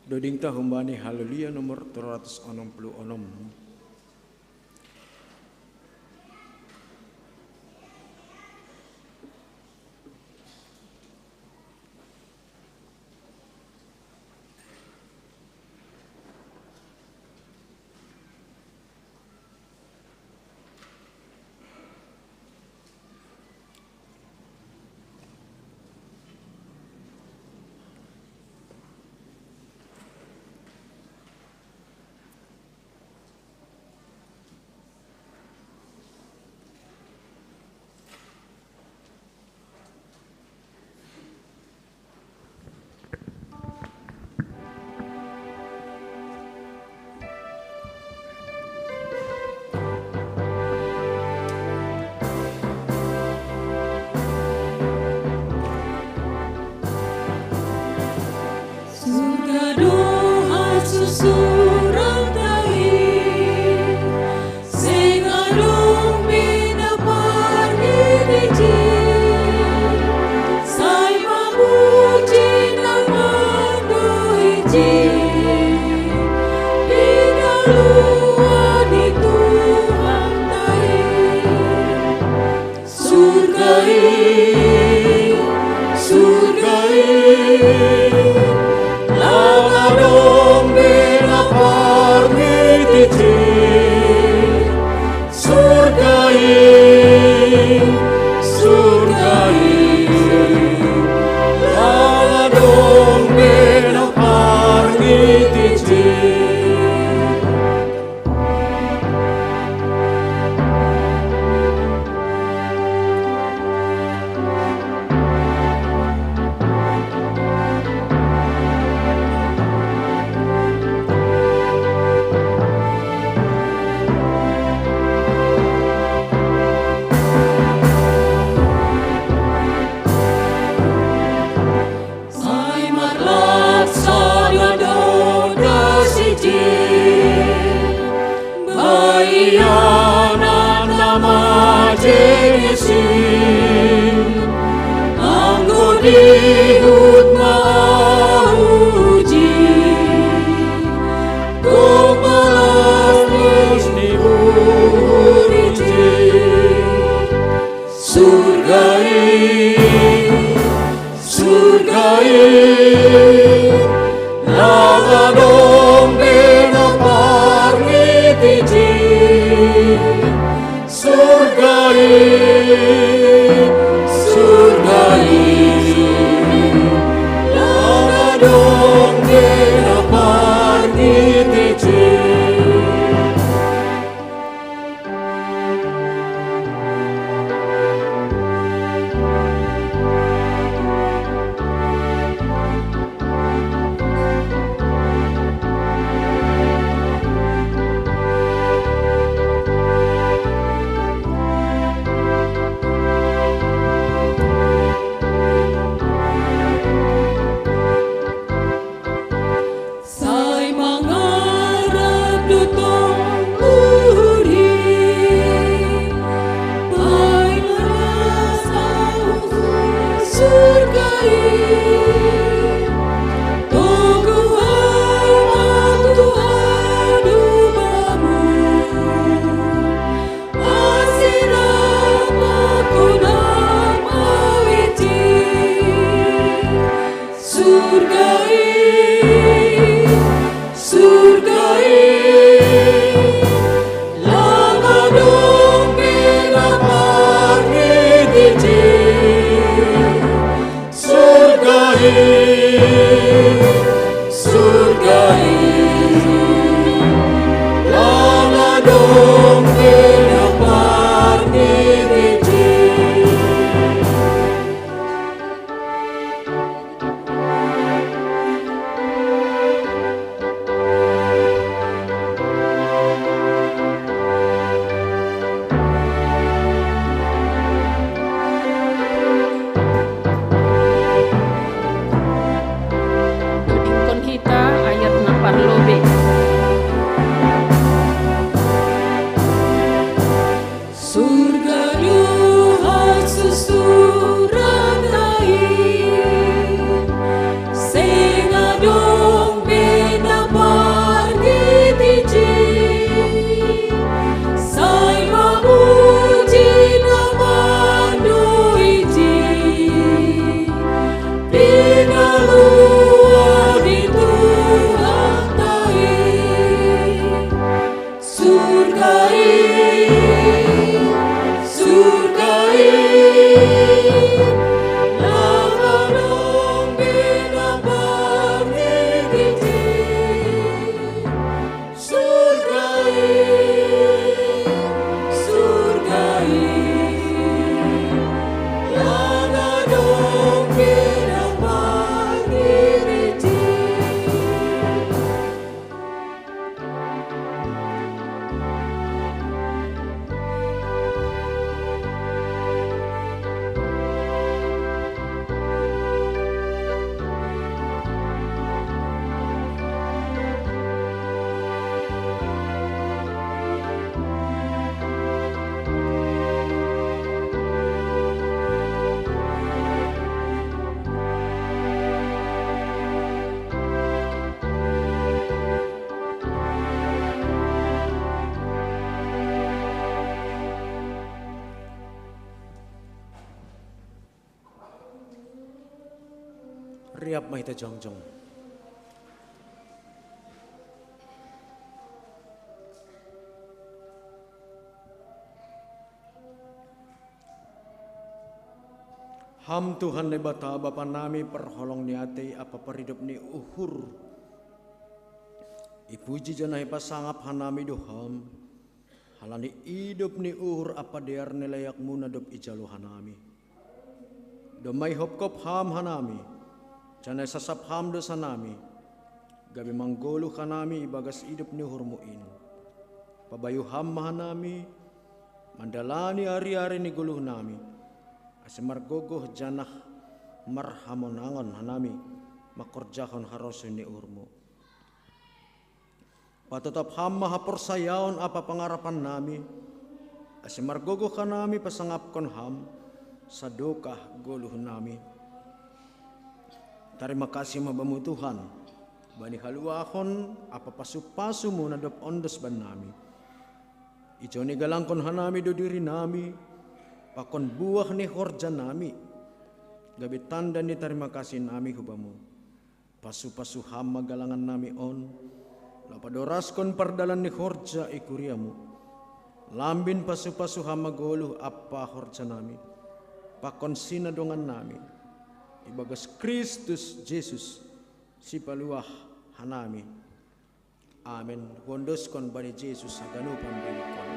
Doding ta humbani haleluya nomor 366. Asira Gaduhan susuran lain, sengadong benapar gitiji, say mamuji naman duiji, pinaluan itu hantai, surgai. Riap mahita jongjong. Ham Tuhan ni bata Bapa nami perholong ni ate apa peridup ni uhur. Ipuji janai pasangap hanami doham. Halani hidup ni uhur apa dear ni layak muna dop ijalu hanami. Domai hopkop ham hanami. Janai sasap ham dosa nami. Gabi manggolu kanami ibagas hidup ni hurmuin. Pabayu ham hanami. Mandalani hari-hari ni guluh nami. Asemar gogoh janah marhamonangon hanami makorjahon harosun ni urmu. Patutap ham maha persayaon apa pengarapan nami. Asemar gogoh kanami pasangapkon ham sadokah goluh nami. Terima kasih mabamu Tuhan. Bani haluahon apa pasu-pasumu nadop ondos ban nami. Ijo ni galangkon hanami do diri nami. Pakon buah ni horja nami. Gabi tanda ni terima kasih nami hubamu. Pasu-pasu ham magalangan nami on. Lapadoraskon pardalan ni horja ikuriamu. Lambin pasu-pasu ham magoluh apa horja nami. Pakon sinadongan nami. Ibagas Kristus Jesus si paluah hanami. Amin. Wondoskon bani Jesus haganupan belikon.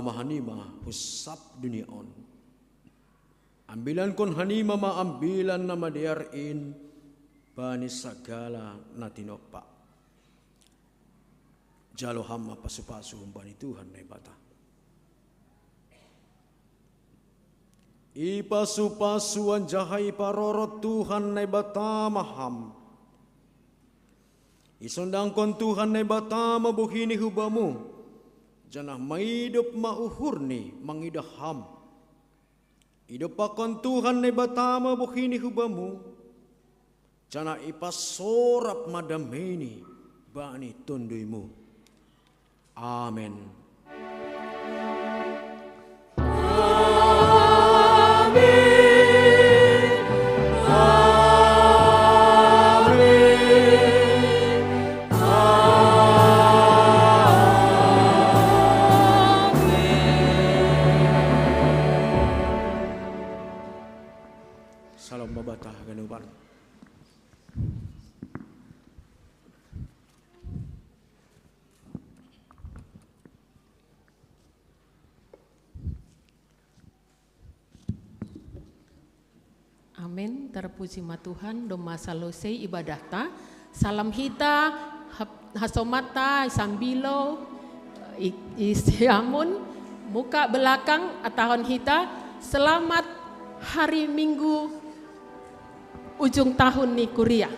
Hanima husap dunia on. Ambilan kon hanima maambilan na madiarin bani sagala na tinopa. Jalo hama pasu-pasu bani Tuhan na ibata. Ipasu-pasuan jahay parorot Tuhan na ibata maham. Isundang kon Tuhan na ibata mabuhini hubamu. Janah maidop mauhur ni mangidaham Idopakan Tuhan ne batama bohini hubamu. Cana ipasorap madameni bani tunduimu. Amen. Salam babata ganupan. Amin. Terpuji ma Tuhan, doma salosei ibadah ta. Salam hita, hasomata, sambilo, isiamun, muka belakang atahon hita. Selamat hari Minggu ujung tahun nih kuliah.